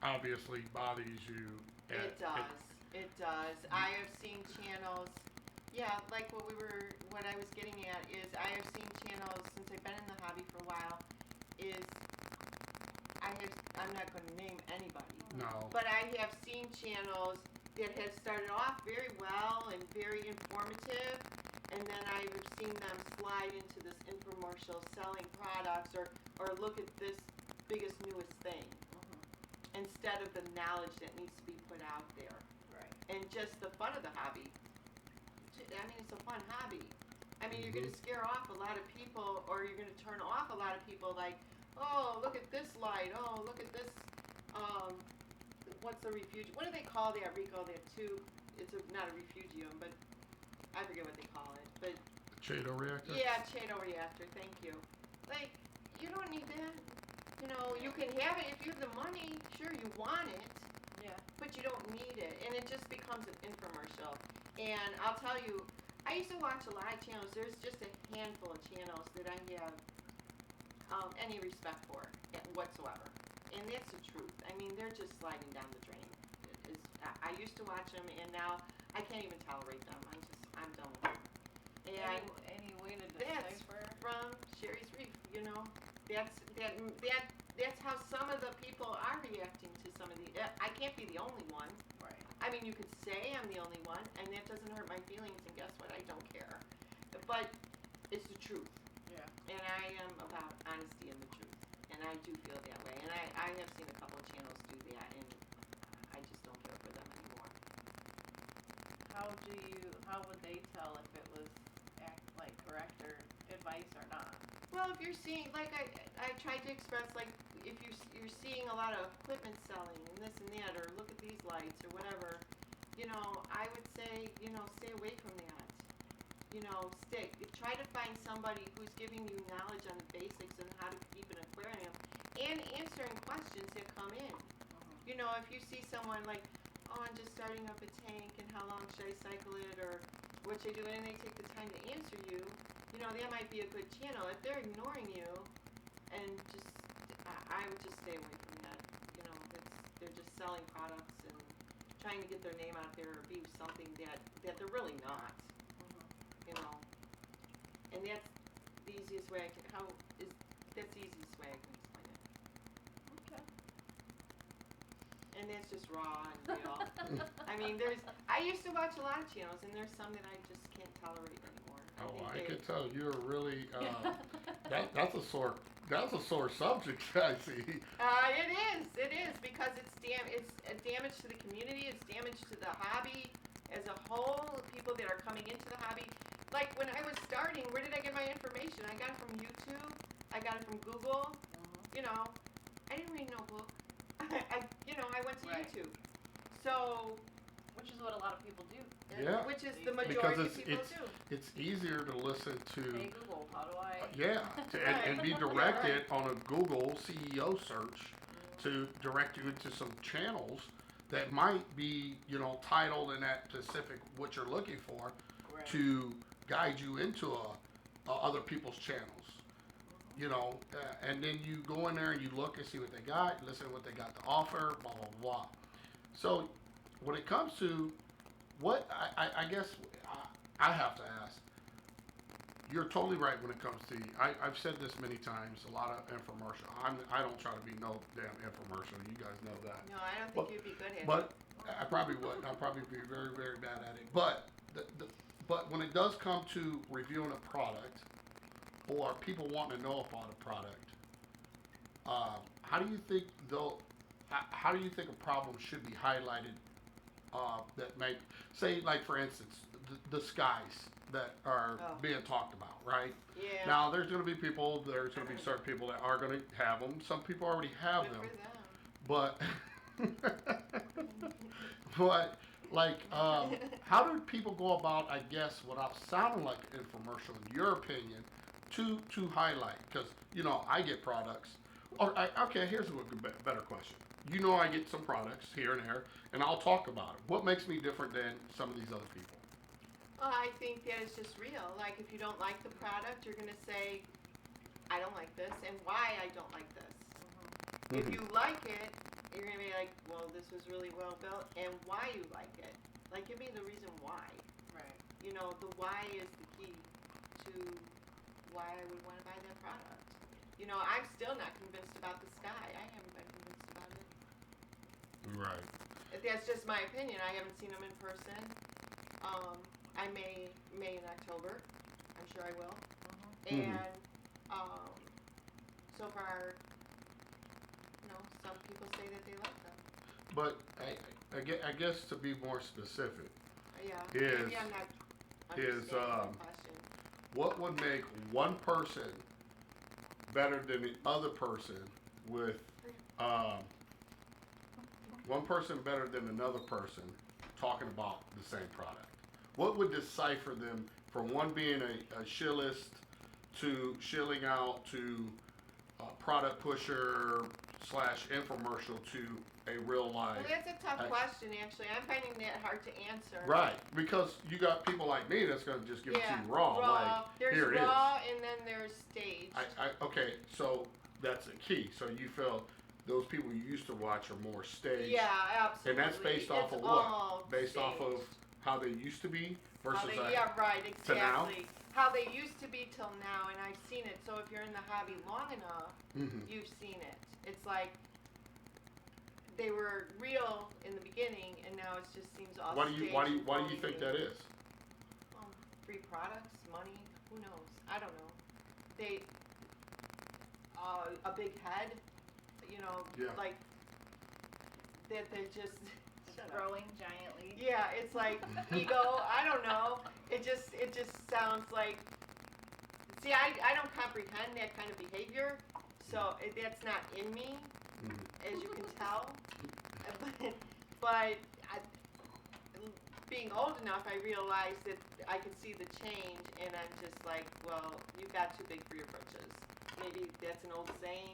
obviously bothers you. it does. It does. I have seen channels. Yeah, like what I was getting at is I have seen channels since I've been in the hobby for a while. I'm not going to name anybody, No. but I have seen channels that have started off very well and very informative, and then I've seen them slide into this infomercial selling products or look at this biggest, newest thing instead of the knowledge that needs to be put out there. Right. And just the fun of the hobby. I mean, it's a fun hobby. I mean, you're going to scare off a lot of people, or you're going to turn off a lot of people like, oh, look at this light. Oh, look at this. What's the refugium? What do they call that, Rico? That tube? It's not a refugium, but I forget what they call it. But Chato reactor? yeah, Chato reactor. Thank you. Like, you don't need that. You know, you can have it if you have the money. Sure, you want it. Yeah. But you don't need it, and it just becomes an infomercial. And I'll tell you, I used to watch a lot of channels. There's just a handful of channels that I have any respect for whatsoever, and that's the truth. I mean, they're just sliding down the drain. I used to watch them, and now I can't even tolerate them. I'm done with them. And Any way to that's decipher? from Sherry's Reef. You know, that's how some of the people are reacting to some of the. I can't be the only one. Right. I mean, you could say I'm the only one, and that doesn't hurt my feelings, and guess what? I don't care. But it's the truth, Yeah. and I am about honesty and the truth, and I do feel that way. And I have seen a couple of channels do that, and I just don't care for them anymore. How would they tell if it was correct or advice or not? Well, if you're seeing, like I tried to express, like if you're seeing a lot of equipment selling and this and that, or look at these lights or whatever, you know, I would say, you know, stay away from that. You know, try to find somebody who's giving you knowledge on the basics and how to keep an aquarium and answering questions that come in. You know, if you see someone like, oh, I'm just starting up a tank and how long should I cycle it or what should I do, and they take the time to answer you, you know, that might be a good channel. If they're ignoring you and I would just stay away from that. You know, they're just selling products and trying to get their name out there or be something that they're really not. You know, and that's the easiest way that's the easiest way I can explain it. Okay. And that's just raw and real. I mean, I used to watch a lot of channels, and there's some that I just can't tolerate anymore. I can tell you're really that's a sore subject. I see. It is because it's damage to the community. It's damage to the hobby as a whole. People that are coming into the hobby. Like when I was starting, where did I get my information? I got it from YouTube. I got it from Google. You know, I didn't read no book. I went to Right. YouTube. So, Which is what a lot of people do. Yeah. which is the Because majority of people do. It's easier to listen to. Hey Google, how do I? And be directed on a Google CEO search to direct you into some channels that might be, you know, titled in that specific what you're looking for Right. to guide you into other people's channels. You know, and then you go in there and you look and see what they got, listen to what they got to offer, blah, blah, blah. So when it comes to what, I guess I have to ask, you're totally right when it comes to, I've said this many times, a lot of infomercial. I don't try to be no damn infomercial. You guys know that. No, I don't think you'd be good at it. But I probably would. I'd probably be very, very bad at it. But but when it does come to reviewing a product or people wanting to know about a product, how do you think a problem should be highlighted that make, say, like for instance, the skies that are being talked about, right? Yeah. Now, there's going to be people, there's going to be certain people that are going to have them. Some people already have Good them. for them. But, but like, how do people go about, I guess, without sounding like an infomercial, in your opinion, to highlight? Because, you know, I get products. Okay, here's a better question. You know, I get some products here and there, and I'll talk about it. What makes me different than some of these other people? Well, I think that it's just real. Like, if you don't like the product, you're going to say, I don't like this, and why I don't like this. Mm-hmm. If you like it, you're going to be like, well, this was really well built, and why you like it. Like, give me the reason why. Right. You know, the why is the key to why I would want to buy that product. You know, I'm still not convinced about the sky. I haven't been convinced about it. Right. That's just my opinion. I haven't seen them in person. I may in October. I'm sure I will. Mm-hmm. And so far, you know, some people say that they like them. But I guess to be more specific, Yeah. Is- Maybe I'm not is, understanding the question. what would make one person better than the other person with one person better than another person talking about the same product? What would decipher them from one being a shillist to shilling out to product pusher / infomercial to a real life? Well, that's a tough question, actually. I'm finding that hard to answer. Right, because you got people like me that's going to just give it to you raw. Like, There's here it raw, is. and then there's staged. Okay, so that's a key. So you feel those people you used to watch are more staged. Yeah, absolutely. And that's based off of what? Based off of how they used to be versus yeah, right, exactly. to now? How they used to be till now, and I've seen it. So if you're in the hobby long enough, Mm-hmm. you've seen it. It's like they were real in the beginning, and now it just seems all Why do you think that is? Free products, money, who knows? I don't know. They a big head, you know, Yeah. like that. They just Growing giantly. Yeah, it's like ego. I don't know. It just sounds like. See, I don't comprehend that kind of behavior, so that's not in me, as you can tell. But being old enough, I realized that I could see the change, and I'm just like, well, you got too big for your britches. Maybe that's an old saying,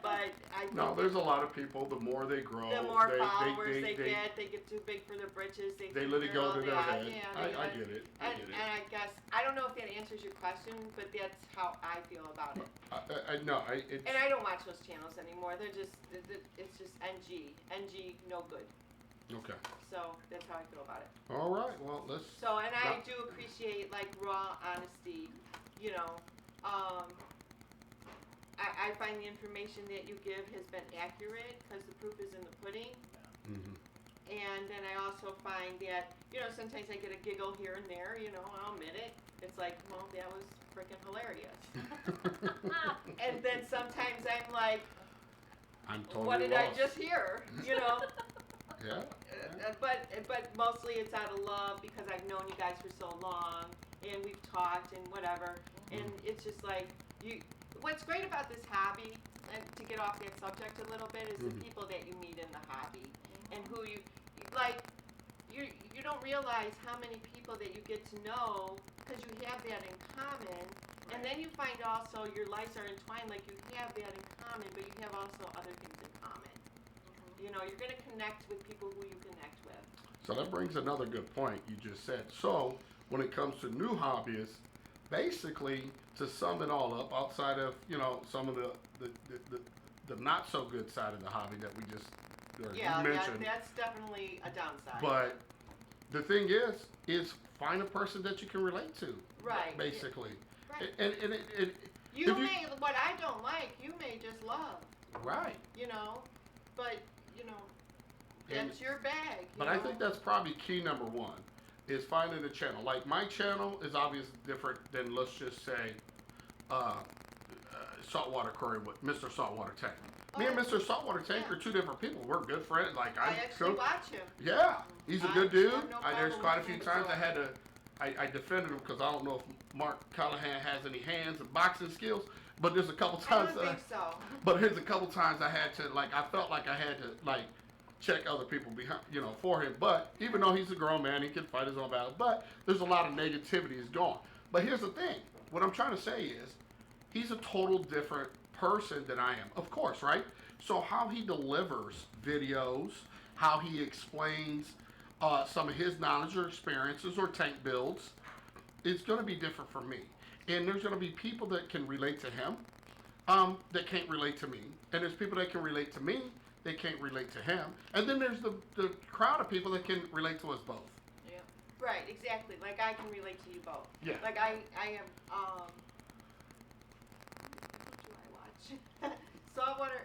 but I think No, there's a lot of people. The more they grow, the more followers they get too big for their britches. They let it go to their head. Yeah, I get it. And I guess I don't know if that answers your question, but that's how I feel about it. And I don't watch those channels anymore. They're just it's just NG no good. Okay. So that's how I feel about it. All right. Well, let's. So I do appreciate like raw honesty. You know, I find the information that you give has been accurate because the proof is in the pudding. Mm-hmm. And then I also find that, you know, sometimes I get a giggle here and there, you know, I'll admit it. It's like, well, that was freaking hilarious. And then sometimes I'm like, I'm totally what did lost. I just hear? You know? Yeah. But mostly it's out of love because I've known you guys for so long and we've talked and whatever. And it's just like, what's great about this hobby, and to get off that subject a little bit, is the people that you meet in the hobby and who you don't realize how many people that you get to know because you have that in common. And then you find also your lives are entwined, like you have that in common, but you have also other things in common. You know, you're going to connect with people who you connect with. So that brings another good point you just said. So when it comes to new hobbyists, basically, to sum it all up, outside of, you know, some of the not so good side of the hobby that we just you mentioned. That's definitely a downside. But the thing is find a person that you can relate to. Right. Basically. Right. And what I don't like, you may just love. Right. You know, but, you know, that's your bag. But I think that's probably key number one, is finding a channel. Like my channel is obviously different than, let's just say, Saltwater Aquarium with Mr. Saltwater Tank. Me and Mr. Saltwater Tank are two different people. We're good friends. Like I actually watch him. Yeah, he's a good dude. have no There's problem quite a with few him times I whatsoever. had to. I defended him because I don't know if Mark Callahan has any hands and boxing skills. But there's a couple I times. don't think so. But here's a couple times I had to like. I felt like I had to like check other people behind, for him. But even though he's a grown man, he can fight his own battles. But there's a lot of negativity is gone. But here's the thing. What I'm trying to say is, he's a total different person than I am. Of course, right? So how he delivers videos, how he explains some of his knowledge or experiences or tank builds, it's going to be different for me. And there's going to be people that can relate to him that can't relate to me. And there's people that can relate to me that can't relate to him. And then there's the crowd of people that can relate to us both. Yeah. Right, exactly. Like I can relate to you both. Yeah. Like I am, what do I watch? Saltwater,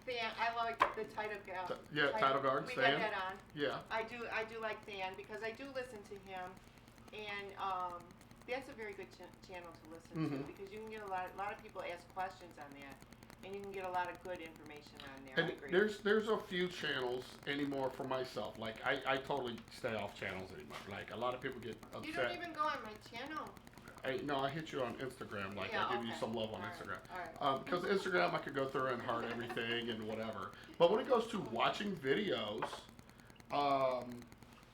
Than, I like the Tidal Guard. Tidal Guard, We Than. got that on. Yeah. I do like Than because I do listen to him, and that's a very good channel to listen to because you can get a lot of people ask questions on that, and you can get a lot of good information on there. And I agree. there's a few channels anymore for myself. Like I totally stay off channels anymore. Like a lot of people get upset. You don't even go on my channel. I hit you on Instagram. Like Yeah, I give you okay. some love on All right, Instagram. all right. Because Instagram I could go through and heart everything and whatever. But when it goes to watching videos,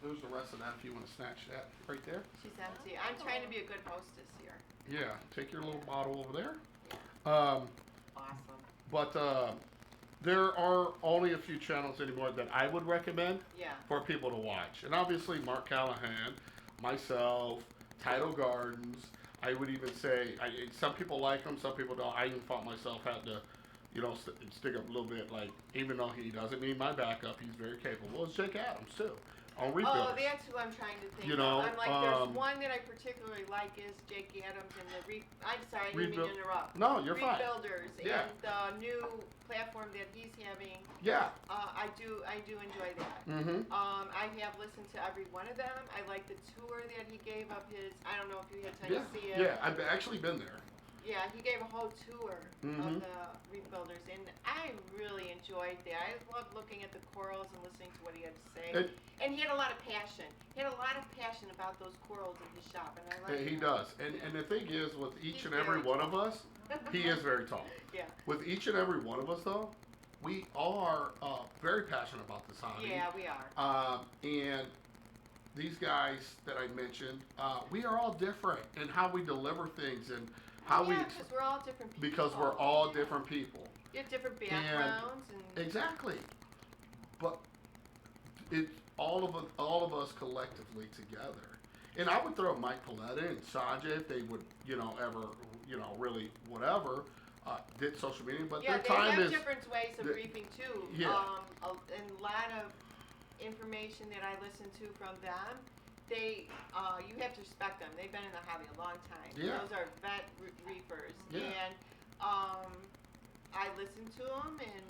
there's the rest of that if you want to snatch that right there. She's empty. I'm trying to be a good hostess here. Yeah, take your little bottle over there. Awesome. But there are only a few channels anymore that I would recommend Yeah. for people to watch. And obviously Mark Callahan, myself, Tidal Gardens, I would even say, some people like him, some people don't. I even fought myself, had to, stick up a little bit. Like, even though he doesn't need my backup, he's very capable. It's Jake Adams, too, on rebuilds. Oh, that's who I'm trying to think You of. know, I'm like, there's one that I particularly like is Jake Adams and the I'm sorry, I didn't mean to interrupt. No, you're fine. Rebuilders Yeah. and the new platform that he's having. Yeah. I do enjoy that. Mm-hmm. I have listened to every one of them. I like the tour that he gave of his. I don't know if you had time Yeah. to see it. Yeah, I've actually been there. Yeah, he gave a whole tour Mhm. of the rebuilders, and I really enjoyed that. I loved looking at the corals and listening to what he had to say. And he had a lot of passion. He had a lot of passion about those corals in his shop, and I like He that. does. And the thing is, with each He's and every very one of us, he is very tall. Yeah. With each and every one of us, though, we are very passionate about this hobby. Yeah, we are. And these guys that I mentioned, we are all different in how we deliver things and how yeah, because we're all different people. because we're all different people. You have different backgrounds and Exactly. But it's all of us collectively together. And I would throw Mike Paletta and Sanjay if they would, ever, really whatever, did social media. But yeah, their they time have is different ways of the- reefing too. Yeah. And a lot of information that I listen to from them, they you have to respect them. They've been in the hobby a long time. Yeah. Those are vet reefers, Yeah. and I listen to them, and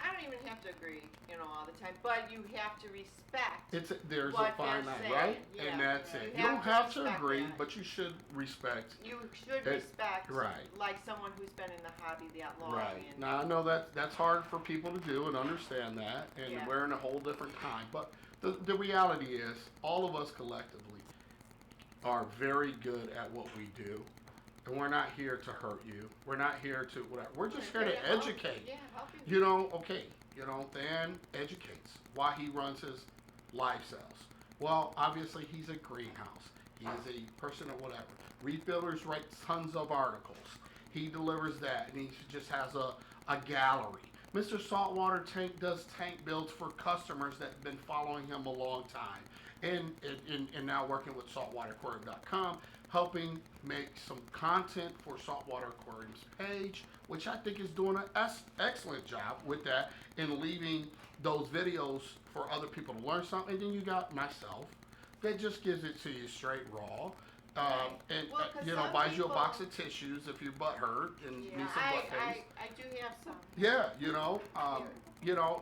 I don't even have to agree, all the time. But you have to respect. There's a what fine they're line, saying. right? Yeah, And that's you it. have You don't to have to respect agree, that. but you should respect. You should It- respect, right. like someone who's been in the hobby that long. Right. And, Now I know that's hard for people to do and understand that, and Yeah. we're in a whole different time. But the reality is, all of us collectively are very good at what we do, and we're not here to hurt you. We're not here to whatever. We're just here to help- educate. Yeah, helping you. Dan educates why he runs his live sales. Well, obviously he's a greenhouse. He is a person or whatever. Reef Builders writes tons of articles. He delivers that, and he just has a gallery. Mr. Saltwater Tank does tank builds for customers that have been following him a long time. And now working with saltwateraquarium.com, helping make some content for Saltwater Aquariums page, which I think is doing an excellent job with that and leaving those videos for other people to learn something. And then you got myself that just gives it to you straight raw. Right. And Well, 'cause some buys you a people- box of tissues if your butt hurt and Yeah, needs some butt paste. I do have some. Yeah,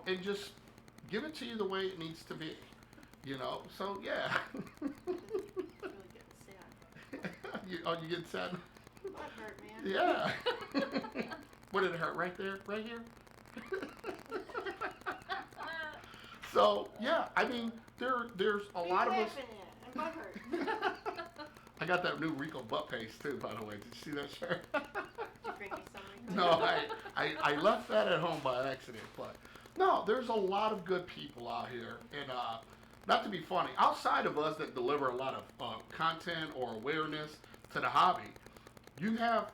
and just give it to you the way it needs to be. So yeah. Really getting sad. you get sad? Butt hurt, man. Yeah. Where did it hurt? Right there? Right here? So, yeah, I mean, there's a lot of us. I'm butthurt. I got that new Rico butt paste too, by the way. Did you see that shirt? Did you bring me some, Rico? No, I left that at home by accident. But no, there's a lot of good people out here, and not to be funny, outside of us that deliver a lot of content or awareness to the hobby, you have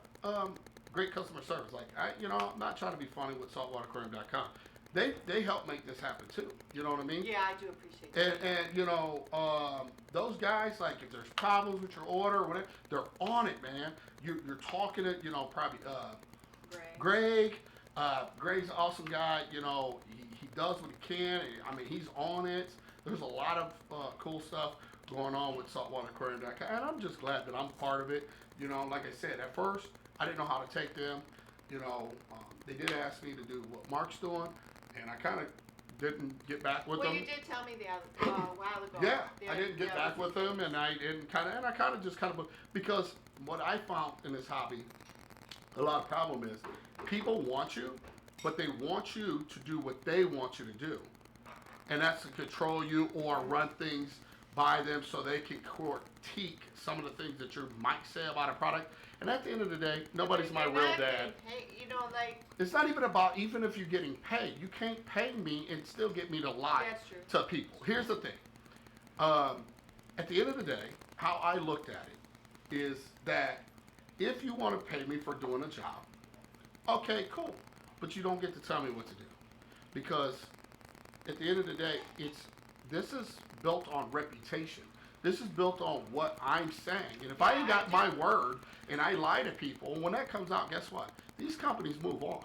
great customer service. Like I'm not trying to be funny with saltwateraquarium.com. They help make this happen too. You know what I mean? Yeah, I do appreciate that. And those guys, like if there's problems with your order or whatever, they're on it, man. You're talking to probably Greg. Greg's an awesome guy. He does what he can. I mean, he's on it. There's a lot of cool stuff going on with saltwateraquarium.com, and I'm just glad that I'm part of it. Like I said, at first I didn't know how to take them. They did ask me to do what Mark's doing, and I kind of didn't get back with them. Well, you did tell me that a while ago. Yeah, I didn't get back with them, and I kind of just because what I found in this hobby, a lot of problem is people want you, but they want you to do what they want you to do, and that's to control you or run things by them so they can critique some of the things that you might say about a product. And at the end of the day, nobody's my real dad. It's not even about even if you're getting paid. You can't pay me and still get me to lie to people. Here's the thing. At the end of the day, how I looked at it is that if you want to pay me for doing a job, okay, cool. But you don't get to tell me what to do. Because at the end of the day, this is built on reputation. This is built on what I'm saying. And if I ain't got my word and I lie to people, when that comes out, guess what? These companies move on.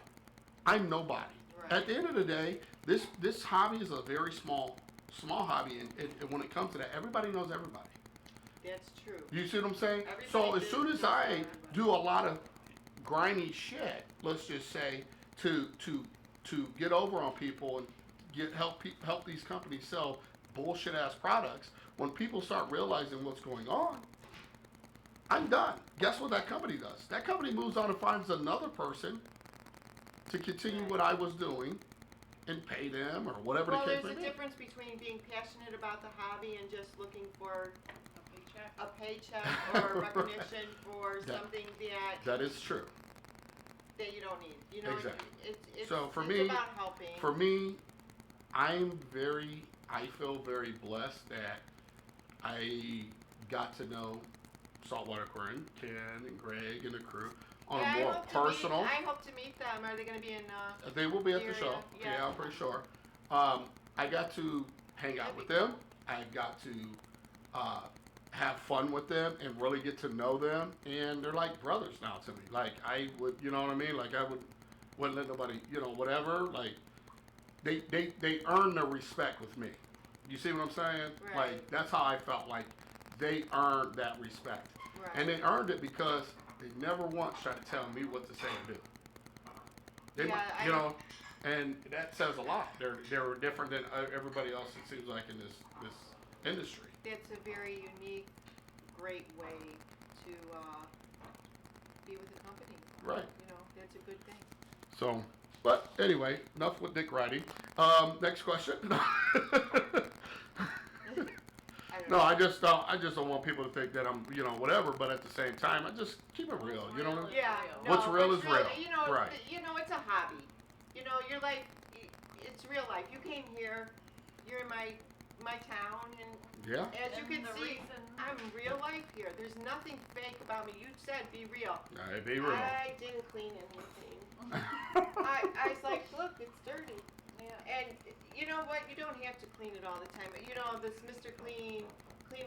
I'm nobody. Right. At the end of the day, this hobby is a very small hobby, and when it comes to that, everybody knows everybody. That's true. You see what I'm saying? So as soon as I do a lot of grimy shit, let's just say, to get over on people and help these companies sell bullshit ass products, when people start realizing what's going on, I'm done. Guess what that company does? That company moves on and finds another person to continue what I was doing and pay them or whatever the case may be. Well, there's a difference between being passionate about the hobby and just looking for a paycheck or recognition for something that is true. That you don't need. Exactly. It's about helping. For me, I feel very blessed that I got to know Saltwater Aquarium, Ken and Greg and the crew on a more personal. I hope to meet them. Are they going to be in? They will be at the show. Yeah, I'm pretty sure. I got to hang out with them. I got to have fun with them and really get to know them. And they're like brothers now to me. Like I would, you know what I mean? Like I wouldn't let nobody, whatever. Like they earn their respect with me. You see what I'm saying? Right. Like that's how I felt. Like they earned that respect, and they earned it because they never once tried to tell me what to say or do. They, and that says a lot. They're different than everybody else. It seems like in this industry. It's a very unique, great way to be with a company. Right. That's a good thing. So, but anyway, enough with dick riding. Next question. No, I just don't want people to think that I'm, whatever. But at the same time, I just keep it real. You know what I mean? Yeah. What's real is real. Right. It's a hobby. Your life, it's real life. You came here. You're in my town, and as you can see, I'm real life here. There's nothing fake about me. You said be real. Be real. I didn't clean anything. I was like, look, it's dirty. Yeah. And you know what? You don't have to clean it all the time. This Mr. Clean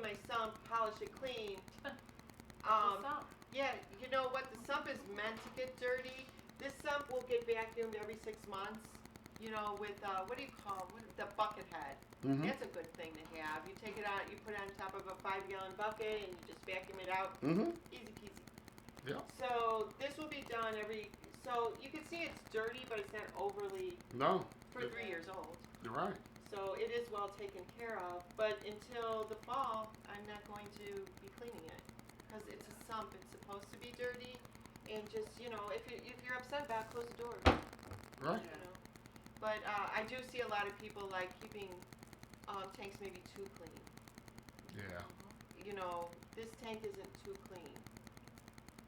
my sump, polish it clean. Yeah, you know what? The sump is meant to get dirty. This sump will get vacuumed every 6 months. With the bucket head. Mm-hmm. That's a good thing to have. You take it out, you put it on top of a 5-gallon bucket, and you just vacuum it out. Mm-hmm. Easy peasy. Yeah. So this will be done so you can see it's dirty, but it's not overly. No. For 3 years old. You're right. So it is well taken care of, but until the fall, I'm not going to be cleaning it because it's a sump. It's supposed to be dirty, And just, if you're upset about it, close the door. Right. You know. But I do see a lot of people like keeping tanks maybe too clean. Yeah. This tank isn't too clean.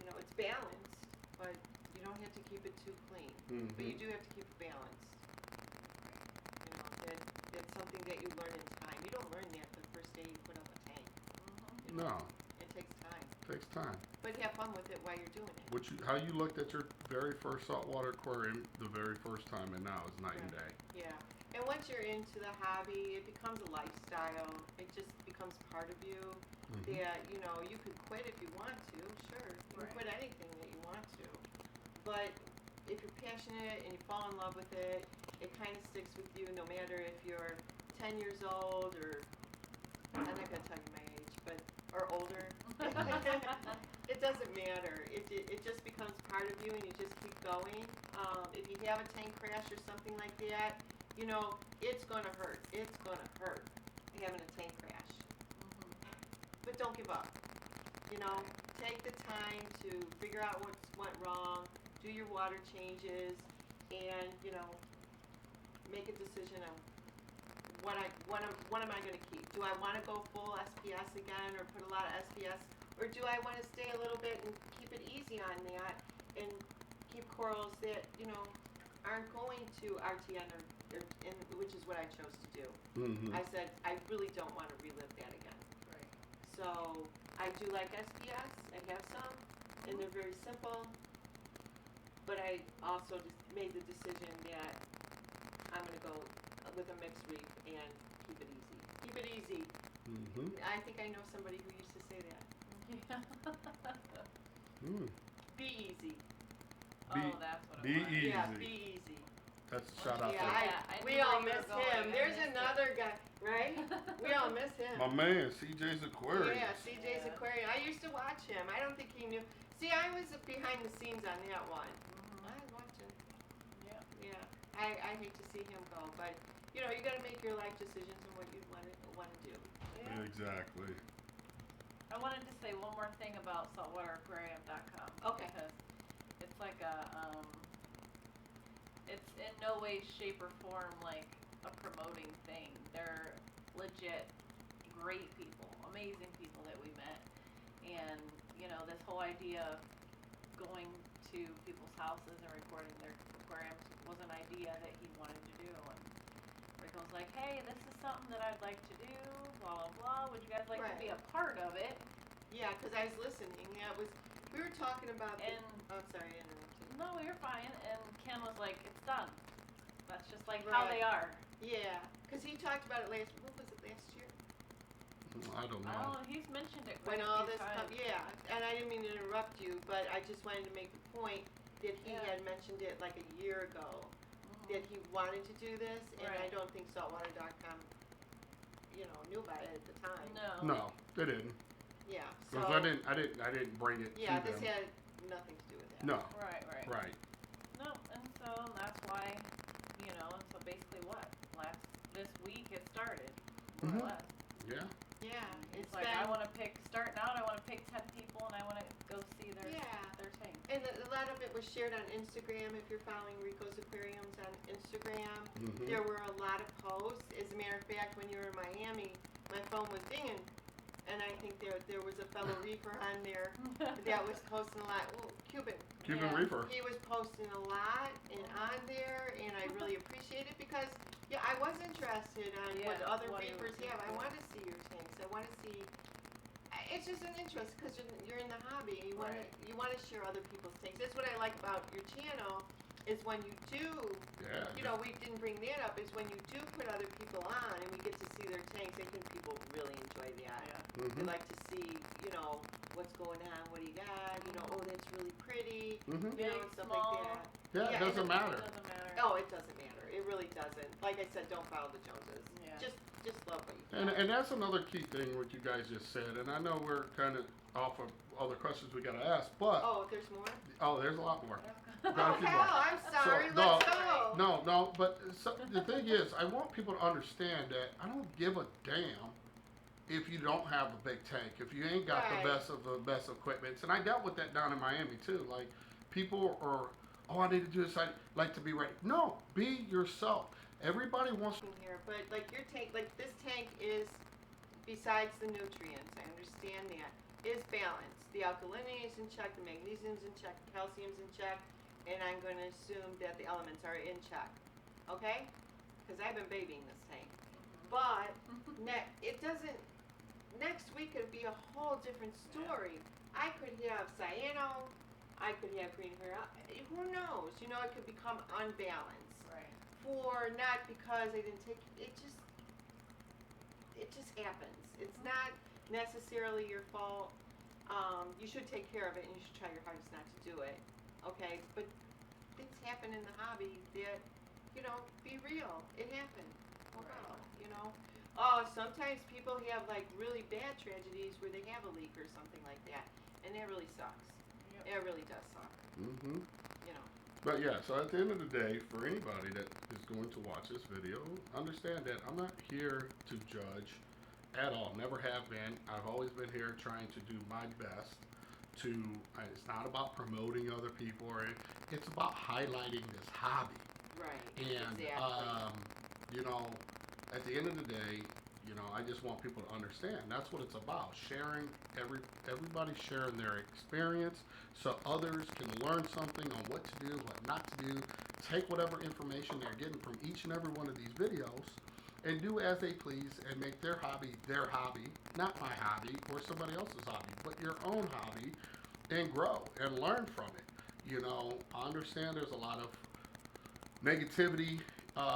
It's balanced, but you don't have to keep it too clean. Mm-hmm. But you do have to keep it balanced. That's something that you learn in time. You don't learn that the first day you put up a tank. No. It takes time. Takes time. But have fun with it while you're doing it. How you looked at your very first saltwater aquarium the very first time, and now is night and day. Yeah. And once you're into the hobby, it becomes a lifestyle. It just becomes part of you. Mm-hmm. That you could quit if you want to. Sure, you can quit anything that you want to. But if you're passionate and you fall in love with it, it kind of sticks with you no matter if you're 10 years old or I'm not gonna tell you my age, or older. It doesn't matter. It just becomes part of you, and you just keep going. If you have a tank crash or something like that, it's gonna hurt. It's gonna hurt having a tank crash. But don't give up. Take the time to figure out what went wrong, do your water changes, and make a decision on what am I going to keep? Do I want to go full SPS again, or put a lot of SPS, or do I want to stay a little bit and keep it easy on that and keep corals that aren't going to RTN which is what I chose to do. Mm-hmm. I said I really don't want to relive that again. Right. So I do like SPS. I have some, and they're very simple. But I also just made the decision that I'm going to go with a mixed reef and keep it easy. Keep it easy. Mm-hmm. I think I know somebody who used to say that. Yeah. Be easy. That's what Be it was. easy. Yeah, be easy. That's a shout out Yeah, to we all miss him. There's another guy, right? We all miss him. my man, CJ's Aquarium. Yeah, CJ's Aquarium. I used to watch him. I don't think he knew. See, I was behind the scenes on that one. I was watching. Yeah. I hate to see him go, but you got to make your life decisions on what you want to do. Yeah. Exactly. I wanted to say one more thing about saltwateraquarium.com. Okay. Because it's like it's in no way, shape, or form like a promoting thing. They're legit great people, amazing people that we met. And, this whole idea of going to people's houses and recording their aquariums was an idea that he wanted to do. And Rico was like, hey, this is something that I'd like to do, blah, blah, blah. Would you guys like to be a part of it? Yeah, because I was listening. Yeah, we were talking about sorry, I interrupted. No, you're fine. And Ken was like, it's done. That's just like how they are. Yeah, because he talked about it last year? I don't know. Oh, he's mentioned it When quite all a few this times. yeah, and I didn't mean to interrupt you, but I just wanted to make the point that he had mentioned it like a year ago, that he wanted to do this, and I don't think saltwater.com, knew about it at the time. No, they didn't. Yeah. So Because I didn't bring it to them. Yeah, this had nothing to do with that. No. Right. No, and so that's why, and so basically this week it started, more or less. Yeah. Yeah, It's like I want to starting out, I want to pick 10 people, and I want to go see their tank. And a lot of it was shared on Instagram. If you're following Rico's Aquariums on Instagram, there were a lot of posts. As a matter of fact, when you were in Miami, my phone was dinging, and I think there was a fellow reefer on there that was posting a lot. Well, Cuban reefer. He was posting a lot and on there, and I really appreciate it because I was interested on what other reefers have. I want to see your tanks. I want to see. It's just an interest because you're in the hobby. You want to share other people's tanks. That's what I like about your channel. Is when you do. Yeah. We didn't bring that up. Is when you do put other people on and we get to see their tanks. I think people really enjoy that. Yeah. They like to see, what's going on. What do you got? Oh, that's really pretty. Big, stuff small. like that. Yeah, it doesn't matter. It doesn't matter. Oh, it doesn't matter. It really doesn't. Like I said, don't follow the Joneses. Yeah. Just love what you do. And that's another key thing what you guys just said. And I know we're kind of off of other questions we got to ask, but Oh, there's more? there's a lot more. Okay, Got a few more. I'm sorry. So, Let's go. No, but the thing is, I want people to understand that I don't give a damn if you don't have a big tank, if you ain't got Right. the best equipment. And I dealt with that down in Miami too. Like people are, oh, I need to do this. I like to be ready. No, be yourself. Everybody wants. In here, but like your tank, like this tank is, besides the nutrients, I understand that, is balanced. The alkalinity is in check, the magnesium's in check, the calcium's in check, and I'm going to assume that the elements are in check. Okay? Because I've been babying this tank. But it doesn't. Next week could be a whole different story. I could have cyano. I could have green hair. Who knows? You know, it could become unbalanced. Right. For not because I didn't take it. It just happens. It's not necessarily your fault. You should take care of it, and you should try your hardest not to do it. Okay, but things happen in the hobby that, you know, be real. It happened. Right. You know. Oh, sometimes people have like really bad tragedies where they have a leak or something like that, and that really sucks. Yep. It really does suck. Mm-hmm. You know. But yeah, so at the end of the day, for anybody that is going to watch this video, understand that I'm not here to judge at all. Never have been. I've always been here trying to do my best to, it's not about promoting other people, or it's about highlighting this hobby. Right. And, Exactly. you know, at the end of the day, you know, I just want people to understand that's what it's about. Sharing, everybody sharing their experience so others can learn something on what to do, what not to do, take whatever information they're getting from each and every one of these videos and do as they please and make their hobby, not my hobby or somebody else's hobby, but your own hobby, and grow and learn from it. You know, I understand there's a lot of negativity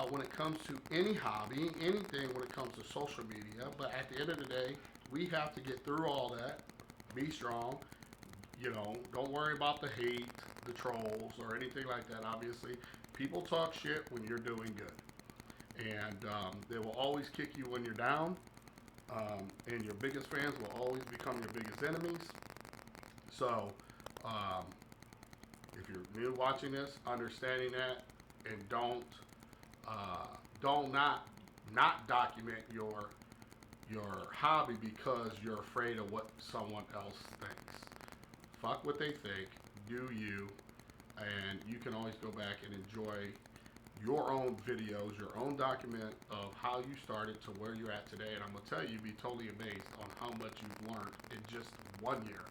when it comes to any hobby, anything when it comes to social media, but at the end of the day, we have to get through all that, be strong, you know, don't worry about the hate, the trolls, or anything like that. Obviously, people talk shit when you're doing good, and they will always kick you when you're down, and your biggest fans will always become your biggest enemies. So, if you're new watching this, understanding that, and don't not document your hobby because you're afraid of what someone else thinks. Fuck what they think. Do you, and you can always go back and enjoy your own videos, your own document of how you started to where you're at today. And I'm gonna tell you, you'd be totally amazed on how much you've learned in just 1 year,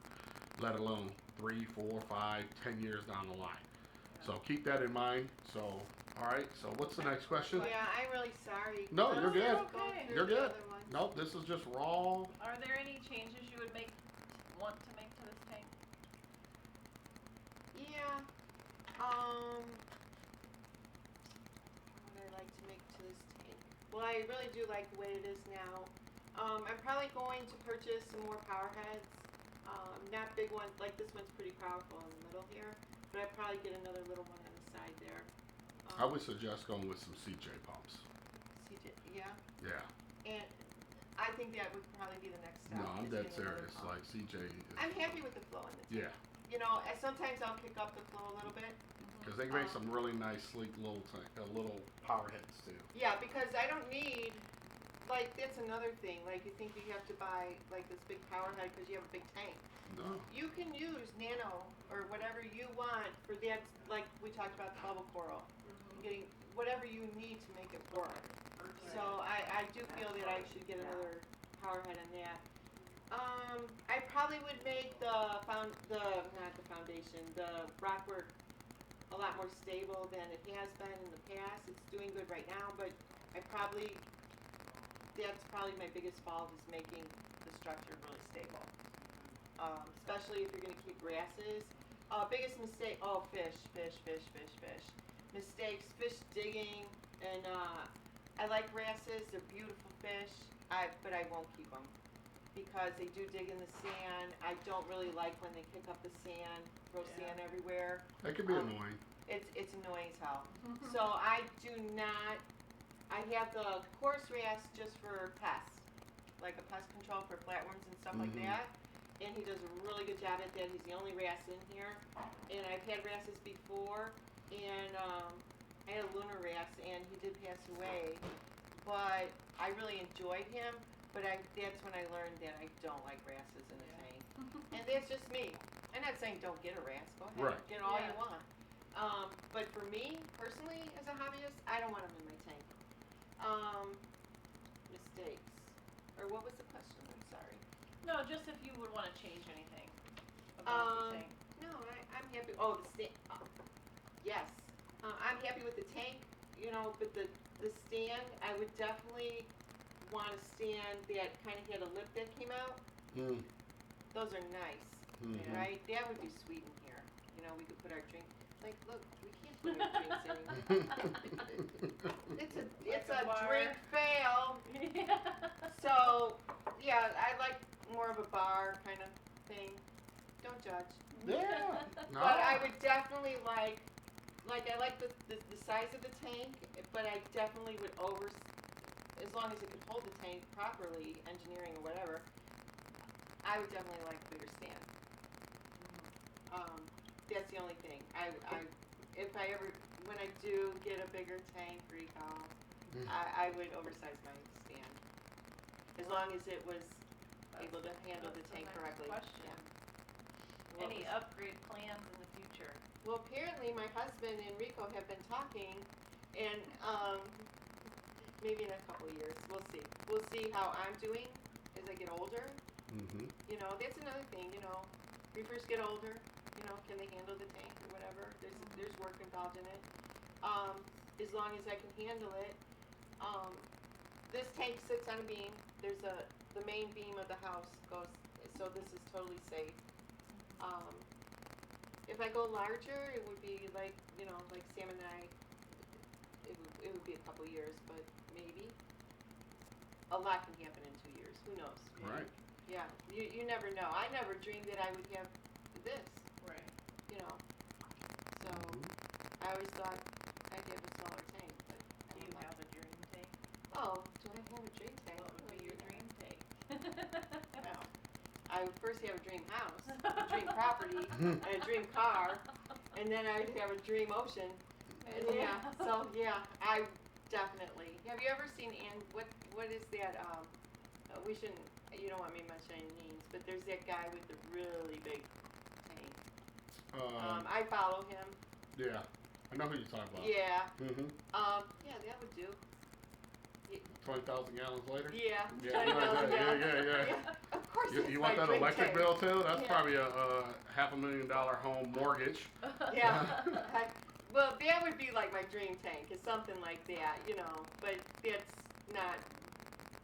let alone 3, 4, 5, 10 years down the line. So keep that in mind. So, all right. So what's the next question? Yeah, I'm really sorry. No, you're good. Okay. You're good. Nope, this is just raw. Are there any changes you would want to make to this tank? Yeah. What would I like to make to this tank? Well, I really do like the way it is now. I'm probably going to purchase some more power heads. Not big ones, like this one's pretty powerful in the middle here, but I'd probably get another little one on the side there. I would suggest going with some CJ pumps. CJ, yeah. Yeah. And I think that would probably be the next step. No, I'm is dead getting another serious. pump. Like CJ is. I'm happy with the flow in the tank. Yeah, You know, sometimes I'll kick up the flow a little bit. because they make some really nice, sleek little little power heads too. Yeah, because I don't need, like, that's another thing. Like, you think you have to buy, like, this big power head because you have a big tank. No. You can use nano or whatever you want for that, like we talked about the bubble coral. Getting whatever you need to make it work. So I do feel that I should get another power head on that. I probably would make the foundation, the rockwork a lot more stable than it has been in the past. It's doing good right now, but that's probably my biggest fault, is making the structure really stable. Especially if you're going to keep grasses. Biggest mistake, fish. Mistakes, fish digging, and I like grasses, they're beautiful fish, but I won't keep them because they do dig in the sand. I don't really like when they kick up the sand, throw sand everywhere. That could be annoying. It's annoying as hell. So I have the coarse wrasse just for pests, like a pest control for flatworms and stuff like that. And he does a really good job at that. He's the only wrasse in here. And I've had wrasses before, and I had a lunar wrasse, and he did pass away. But I really enjoyed him. but that's when I learned that I don't like wrasses in a Yeah. tank. And that's just me. I'm not saying don't get a wrasse. Go ahead. Right. Get all Yeah. you want. But for me, personally, as a hobbyist, I don't want them in my tank. Mistakes. Or what was the question? I'm sorry. No, just if you would want to change anything about the tank. No, I'm happy. Oh, yes. I'm happy with the tank, you know, but the stand, I would definitely want a stand that kind of had a lip that came out. Mm. Those are nice, Mhm. right? That would be sweet in here. You know, we could put our drink. Like, look, we can't put our drinks anymore. It's Like a a bar. drink fail. Yeah. So, yeah, I like more of a bar kind of thing. Don't judge. Yeah. No. But I would definitely like I like the size of the tank, but I definitely would as long as it could hold the tank properly, engineering or whatever, I would definitely like a bigger stand. That's the only thing. If I ever, when I do get a bigger tank, Rico, I would oversize my stand. As long as it was able to handle the That's tank next correctly. question. Yeah. What Any was- upgrade plans in the future? Well, apparently my husband and Rico have been talking, and maybe in a couple of years, we'll see. We'll see how I'm doing as I get older. Mhm. You know, that's another thing. You know, reefers get older. You know, can they handle the tank or whatever? There's work involved in it. As long as I can handle it. This tank sits on a beam. There's the main beam of the house goes, so this is totally safe. If I go larger, it would be like, you know, like Sam and I, it would be a couple years, but maybe. A lot can happen in 2 years. Who knows? Right. Yeah, you never know. I never dreamed that I would have this, Right. you know. So Mhm. I always thought I'd have a smaller tank, but Do you have a dream tank? oh, do I have a dream tank? What would be your dream tank? Well, I would first have a dream house, a dream property, and a dream car, and then I'd have a dream ocean. And yeah, so yeah, I definitely. Have you ever seen what is that? We shouldn't. You don't want me to mention any names, but there's that guy with the really big tank. I follow him. Yeah. I know who you're talking about. Yeah. Mhm. Yeah, that would do. 20,000 gallons later. Yeah. Yeah, 20,000 gallons. yeah. Of course. You it's want my that dream electric tank. bill too? That's Yeah. probably a $500,000 home mortgage. Yeah. Well, that would be like my dream tank, is something like that, you know. But that's not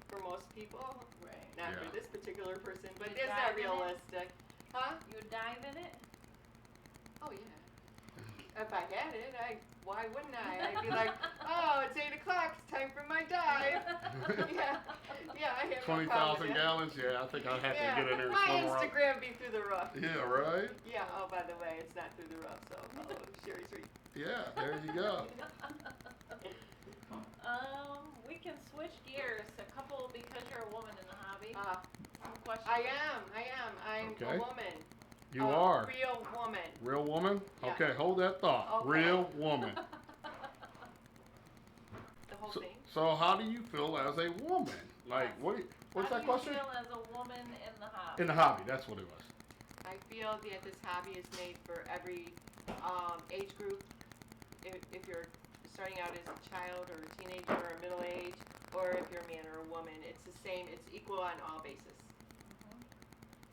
for most people. Right. Not Yeah. for this particular person. But You that's dive not in it? realistic. Huh? You would dive in it? Oh yeah. If I had it, why wouldn't I? I'd be like, oh, it's 8 o'clock. It's time for my dive. Yeah. Yeah. I have no problem 20,000 with that. gallons. Yeah, I think I'd have Yeah. to get in there and My swim around. Instagram be through the roof. Yeah, right. Yeah. Oh, by the way, it's not through the roof. So follow Sherry's Reef. Yeah, there you go. We can switch gears a couple because you're a woman in the hobby. Some questions. I am. I'm Okay. a woman. You A are. real woman. Real woman? Yeah. Okay, hold that thought. Okay. Real woman. The whole So, thing. so how do you feel as a woman? Like, what's How that question? do you feel as a woman in the hobby? In the hobby, that's what it was. I feel that this hobby is made for every age group. If you're starting out as a child or a teenager or a middle age, or if you're a man or a woman, it's the same. It's equal on all bases.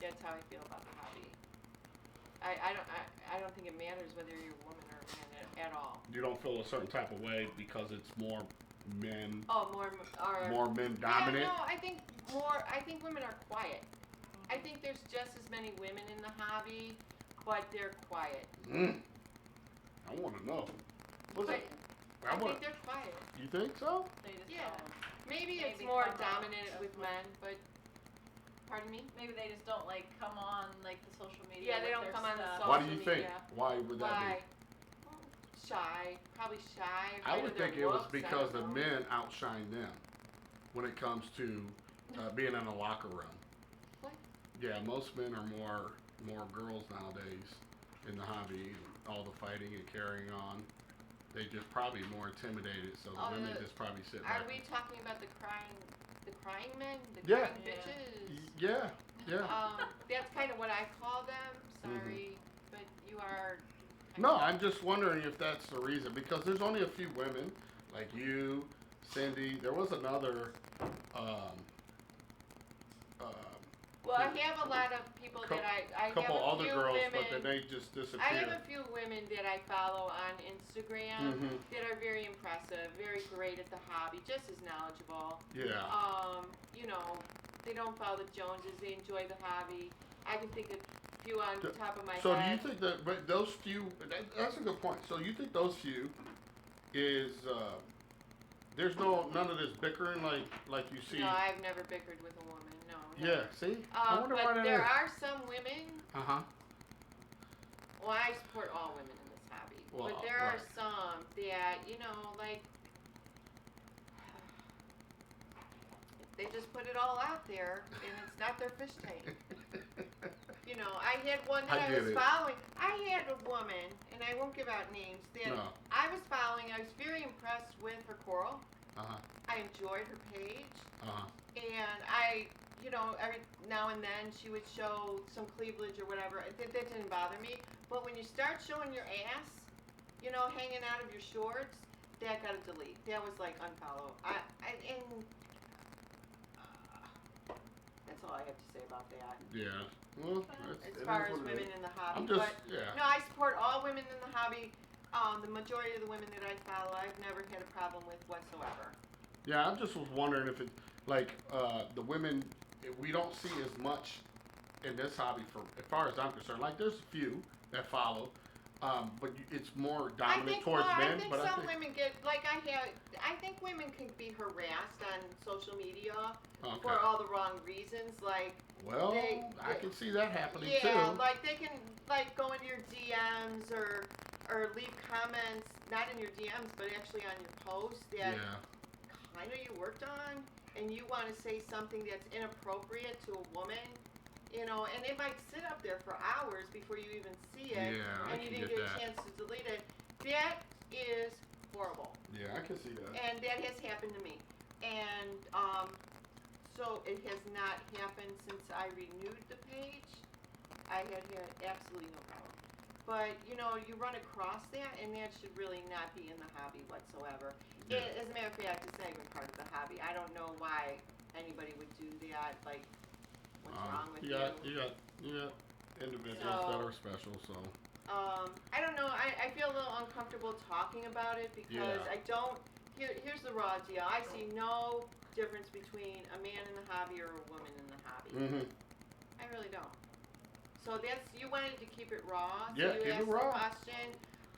That's how I feel about the hobby. I don't think it matters whether you're a woman or a man at all. You don't feel a certain type of way because it's more men, Oh, more men dominant? Yeah, no, I think women are quiet. I think there's just as many women in the hobby, but they're quiet. I want to know. What's But it? I think they're quiet. You think so? They just Yeah. don't. Maybe it's Maybe more come out dominant just with men, but pardon me? Maybe they just don't like come on like the social media. Yeah, they with don't their come on the stuff. social Why do you think? media. Why would that Why? Shy. Probably shy. be? I afraid would of their think it was looks, I because the don't know. men outshine them when it comes to being in a locker room. What? Yeah, most men are more girls nowadays in the hobby, all the fighting and carrying on. They just probably more intimidated, so the women just probably sit Are back. we talking about the the crying men, the Yeah. crying bitches. Yeah, yeah. That's kind of what I call them. Sorry, but you are. No, I'm just wondering if that's the reason, because there's only a few women, like you, Cindy. There was another, Well, I have a lot of people that I couple have a other few girls, women. but then they just I disappeared. have a few women that I follow on Instagram that are very impressive, very great at the hobby, just as knowledgeable. Yeah. You know, they don't follow the Joneses. They enjoy the hobby. I can think of a few on the top of my So do head. you think that, but those few, that's a good point. So you think those few is, there's none of this bickering like you see? No, I've never bickered with a woman. No. Yeah, see? I wonder why but that there is. are some women. Uh-huh. Well, I support all women in this hobby. Well, But there are right. some that, you know, like, they just put it all out there, and it's not their fish tank. You know, I had one that I was following. I had a woman, and I won't give out names, that I was following. I was very impressed with her coral. I enjoyed her page. And you know, every now and then she would show some cleavage or whatever. That didn't bother me. But when you start showing your ass, you know, hanging out of your shorts, that got to delete. That was like unfollow. That's all I have to say about that. Yeah. Well, as far as women in the hobby. I'm just, No, I support all women in the hobby. The majority of the women that I follow, I've never had a problem with whatsoever. Yeah, I just was wondering if it, like, the women, we don't see as much in this hobby, for as far as I'm concerned. Like, there's a few that follow, but it's more dominant towards men. I think some women get, like, I think women can be harassed on social media for all the wrong reasons. Like, well, I can see that happening too. Yeah, like they can like go into your DMs or leave comments, not in your DMs, but actually on your post that kind of you worked on, and you want to say something that's inappropriate to a woman, you know, and it might sit up there for hours before you even see it, and you didn't get a chance to delete it. That is horrible. Yeah, I can see that. And that has happened to me. And so it has not happened since I renewed the page. I had absolutely no problem. But, you know, you run across that, and that should really not be in the hobby whatsoever. Yeah. As a matter of fact, it's not even part of the hobby. I don't know why anybody would do that. Like, what's wrong with you? You got individuals that are special, so. I don't know. I feel a little uncomfortable talking about it because I don't. Here's the raw deal. I see no difference between a man in the hobby or a woman in the hobby. I really don't. So you wanted to keep it raw. So Yeah, you keep asked it raw. the question.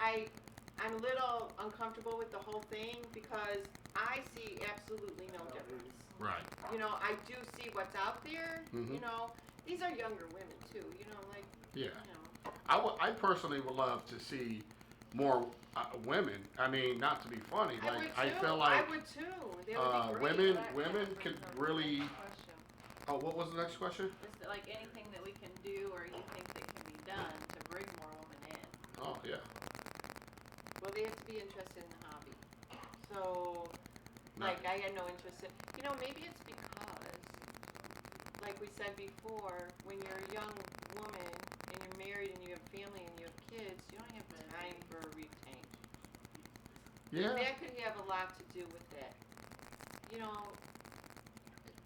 I'm a little uncomfortable with the whole thing because I see absolutely no difference. Right. You know, I do see what's out there. You know, these are younger women too. You know, like. Yeah. You know. I personally would love to see more women. I mean, not to be funny, like I feel like I would too. That would be great. women could really. Oh, what was the next question? Is there like anything that we can do, or you think that can be done to bring more women in? Oh yeah. Well, they have to be interested in the hobby. So, like, I had no interest in. You know, maybe it's because, like we said before, when you're a young woman and you're married and you have family and you have kids, you don't have time for a reef tank. Yeah. That could have a lot to do with it. You know,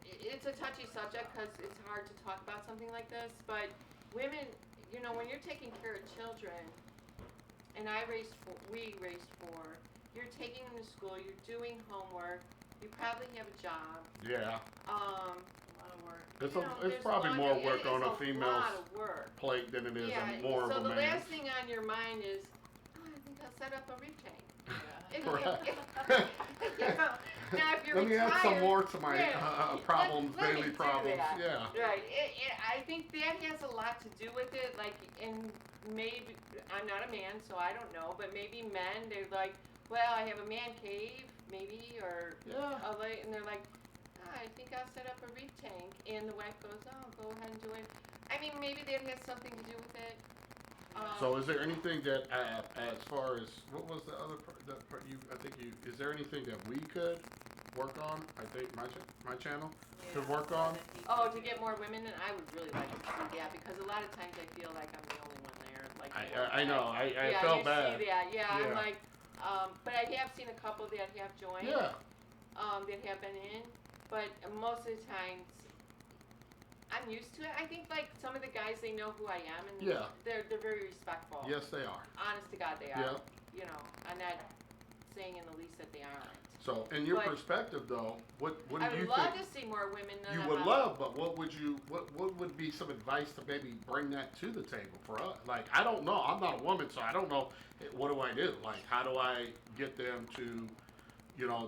it's a touchy subject because it's hard to talk about something like this, but women, you know, when you're taking care of children, and we raised four, you're taking them to school, you're doing homework, you probably have a job. Yeah. A lot of work. It's probably more work on a female's plate than it is more of a man's. So the last thing on your mind is, I think I'll set up a reef tank. Now, if you're Let me add some more to my problems, let daily me problems. Do that. Yeah. Right. I think that has a lot to do with it. Like, and maybe I'm not a man, so I don't know. But maybe men, they're like, well, I have a man cave, maybe, or and they're like, I think I'll set up a reef tank. And the wife goes, oh, go ahead and do it. I mean, maybe that has something to do with it. So is there anything that, as far as, what was the other part, is there anything that we could work on. I think my channel Yeah. could work on. Oh, to get more women, and I would really like to see that because a lot of times I feel like I'm the only one there. Like I know. I yeah, felt you bad. see that. Yeah, I'm Yeah. like, but I have seen a couple that have joined. Yeah. That have been in, but most of the times I'm used to it. I think like some of the guys, they know who I am, and Yeah. they're very respectful. Yes, they are. Honest to God, they are. Yeah. You know, I'm not saying in the least that they aren't. So, in your But perspective, though, what do I you would love think? to see more women. You would love, but what would be some advice to maybe bring that to the table for us? Like, I don't know. I'm not a woman, so I don't know. What do I do? Like, how do I get them to,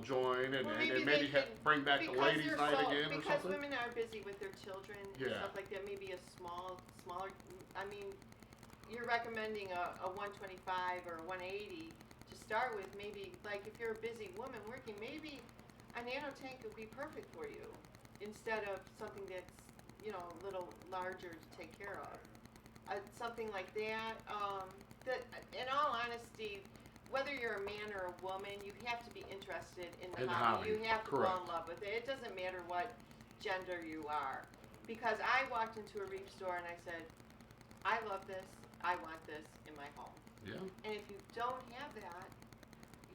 join and, Well, and maybe maybe they can- bring back the ladies' night again or because something? women are busy with their children and Yeah. stuff like that. Maybe a smaller. I mean, you're recommending a 125 or a 180 to start with. Maybe like if you're a busy woman working, maybe a nano tank would be perfect for you instead of something that's a little larger to take care of. Something like that. That in all honesty, whether you're a man or a woman, you have to be interested in the hobby. You have to fall in love with it. It doesn't matter what gender you are. Because I walked into a reef store and I said, I love this. I want this in my home. Yeah. And if you don't have that,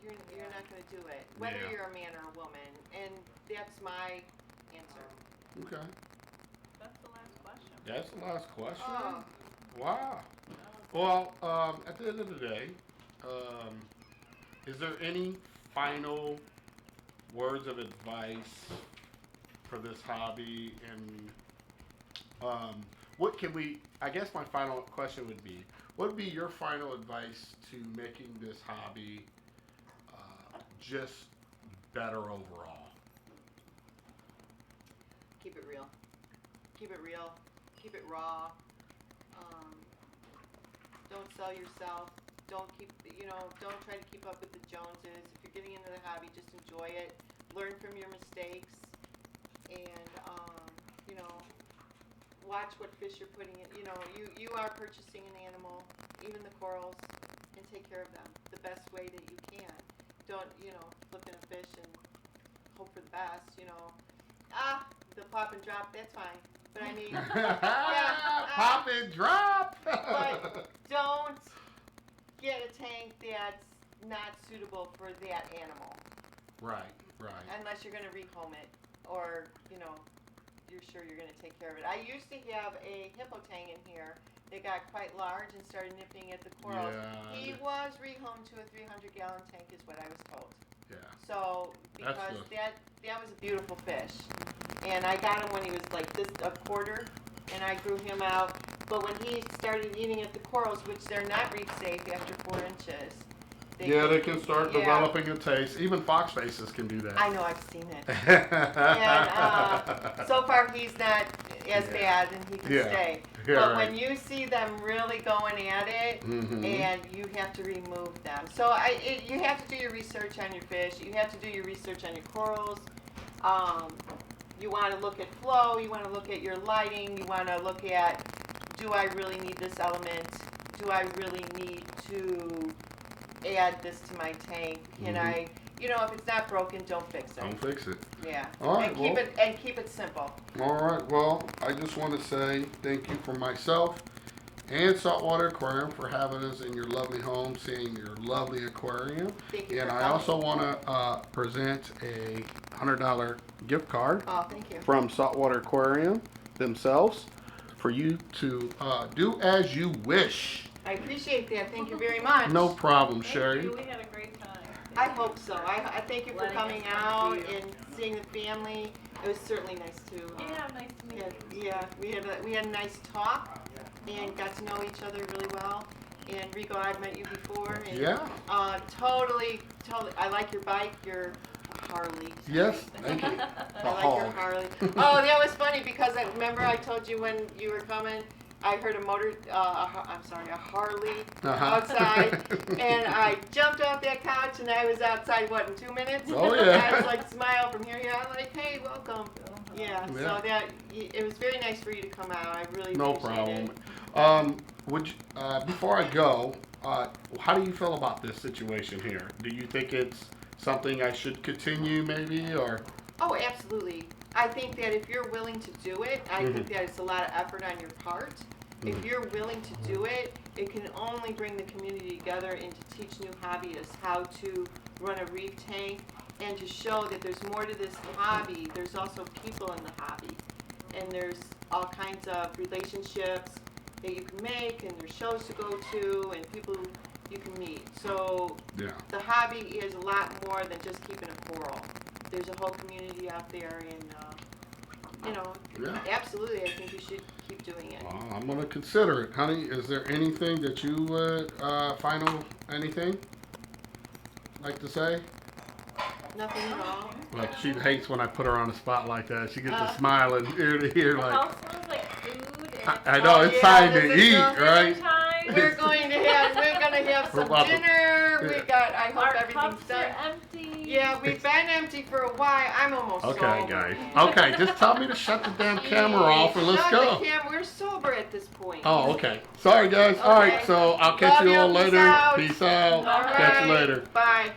you're not going to do it. Whether Yeah. you're a man or a woman. And that's my answer. Okay. That's the last question. That's the last question. Oh. Wow. Well, at the end of the day, is there any final words of advice for this hobby? And what can we, I guess my final question would be, what would be your final advice to making this hobby just better overall? Keep it real. Keep it real. Keep it raw. Don't sell yourself. Don't try to keep up with the Joneses. If you're getting into the hobby, just enjoy it. Learn from your mistakes, and watch what fish you're putting in. You are purchasing an animal, even the corals, and take care of them the best way that you can. Don't flip in a fish and hope for the best. The pop and drop, that's fine. But I mean, Pop and drop. but don't get a tank that's not suitable for that animal. Right. Unless you're going to rehome it, or you're sure you're going to take care of it. I used to have a hippo tank in here that got quite large and started nipping at the corals. Yeah. He was rehomed to a 300-gallon tank, is what I was told. Yeah. So because that was a beautiful fish, and I got him when he was like this a quarter, and I grew him out. But when he started eating at the corals, which they're not reef safe after 4 inches. They can start developing a taste. Even fox faces can do that. I know, I've seen it. And so far he's not as bad, and he can stay. Yeah, but right. when you see them really going at it, and you have to remove them. So you have to do your research on your fish. You have to do your research on your corals. You want to look at flow. You want to look at your lighting. You want to look at, do I really need this element? Do I really need to add this to my tank? Can I, if it's not broken, don't fix it. Don't fix it. Yeah. All right, and keep it simple. All right. Well, I just want to say thank you for myself and Saltwater Aquarium for having us in your lovely home, seeing your lovely aquarium. Thank you. And for I coming. also want to present a $100 gift card Oh, thank you. from Saltwater Aquarium themselves for you to do as you wish. I appreciate that. Thank you very much. No problem, Thank Sherry. you. We had a great time. I hope so. I thank you for Letting us coming come out to you. and seeing the family. It was certainly nice to. Yeah, nice to meet you. Yeah, we had a nice talk and got to know each other really well. And Rico, I've met you before. And, Yeah. Totally. I like your bike. Your Harley. Yes, thank you. I like your Harley. Oh, that was funny because I remember I told you when you were coming. I heard a Harley outside, and I jumped off that couch, and I was outside, in 2 minutes? Oh, yeah. I was like, smile from here, I'm like, hey, welcome. Yeah, so it was very nice for you to come out. I really appreciate it. Would you, before I go, how do you feel about this situation here? Do you think it's something I should continue maybe, or? Oh, absolutely. I think that if you're willing to do it, I Mhm. think that it's a lot of effort on your part. If Mhm. you're willing to do it, it can only bring the community together and to teach new hobbyists how to run a reef tank and to show that there's more to this hobby. There's also people in the hobby, and there's all kinds of relationships that you can make, and there's shows to go to, and people you can meet. So Yeah. the hobby is a lot more than just keeping a coral. There's a whole community out there, and Yeah. absolutely, I think you should keep doing it. Well, I'm gonna consider it, honey. Is there anything that you would final anything like to say? Nothing at all. Like she hates when I put her on the spot like that. She gets a smile and ear to ear The like. house smells like food. And I know it's time to eat, right? We're going to have some We're about to- dinner. I hope Our everything's cups done. are empty. Yeah, we've been empty for a while. I'm almost Okay, sober. guys. Okay, just tell me to shut the damn camera off and let's Shut go. the camera. We're sober at this point. Oh, okay. Sorry, guys. All right, Okay. so I'll catch Love you all you. Peace later. out. Peace out. All Catch you right. later. Bye.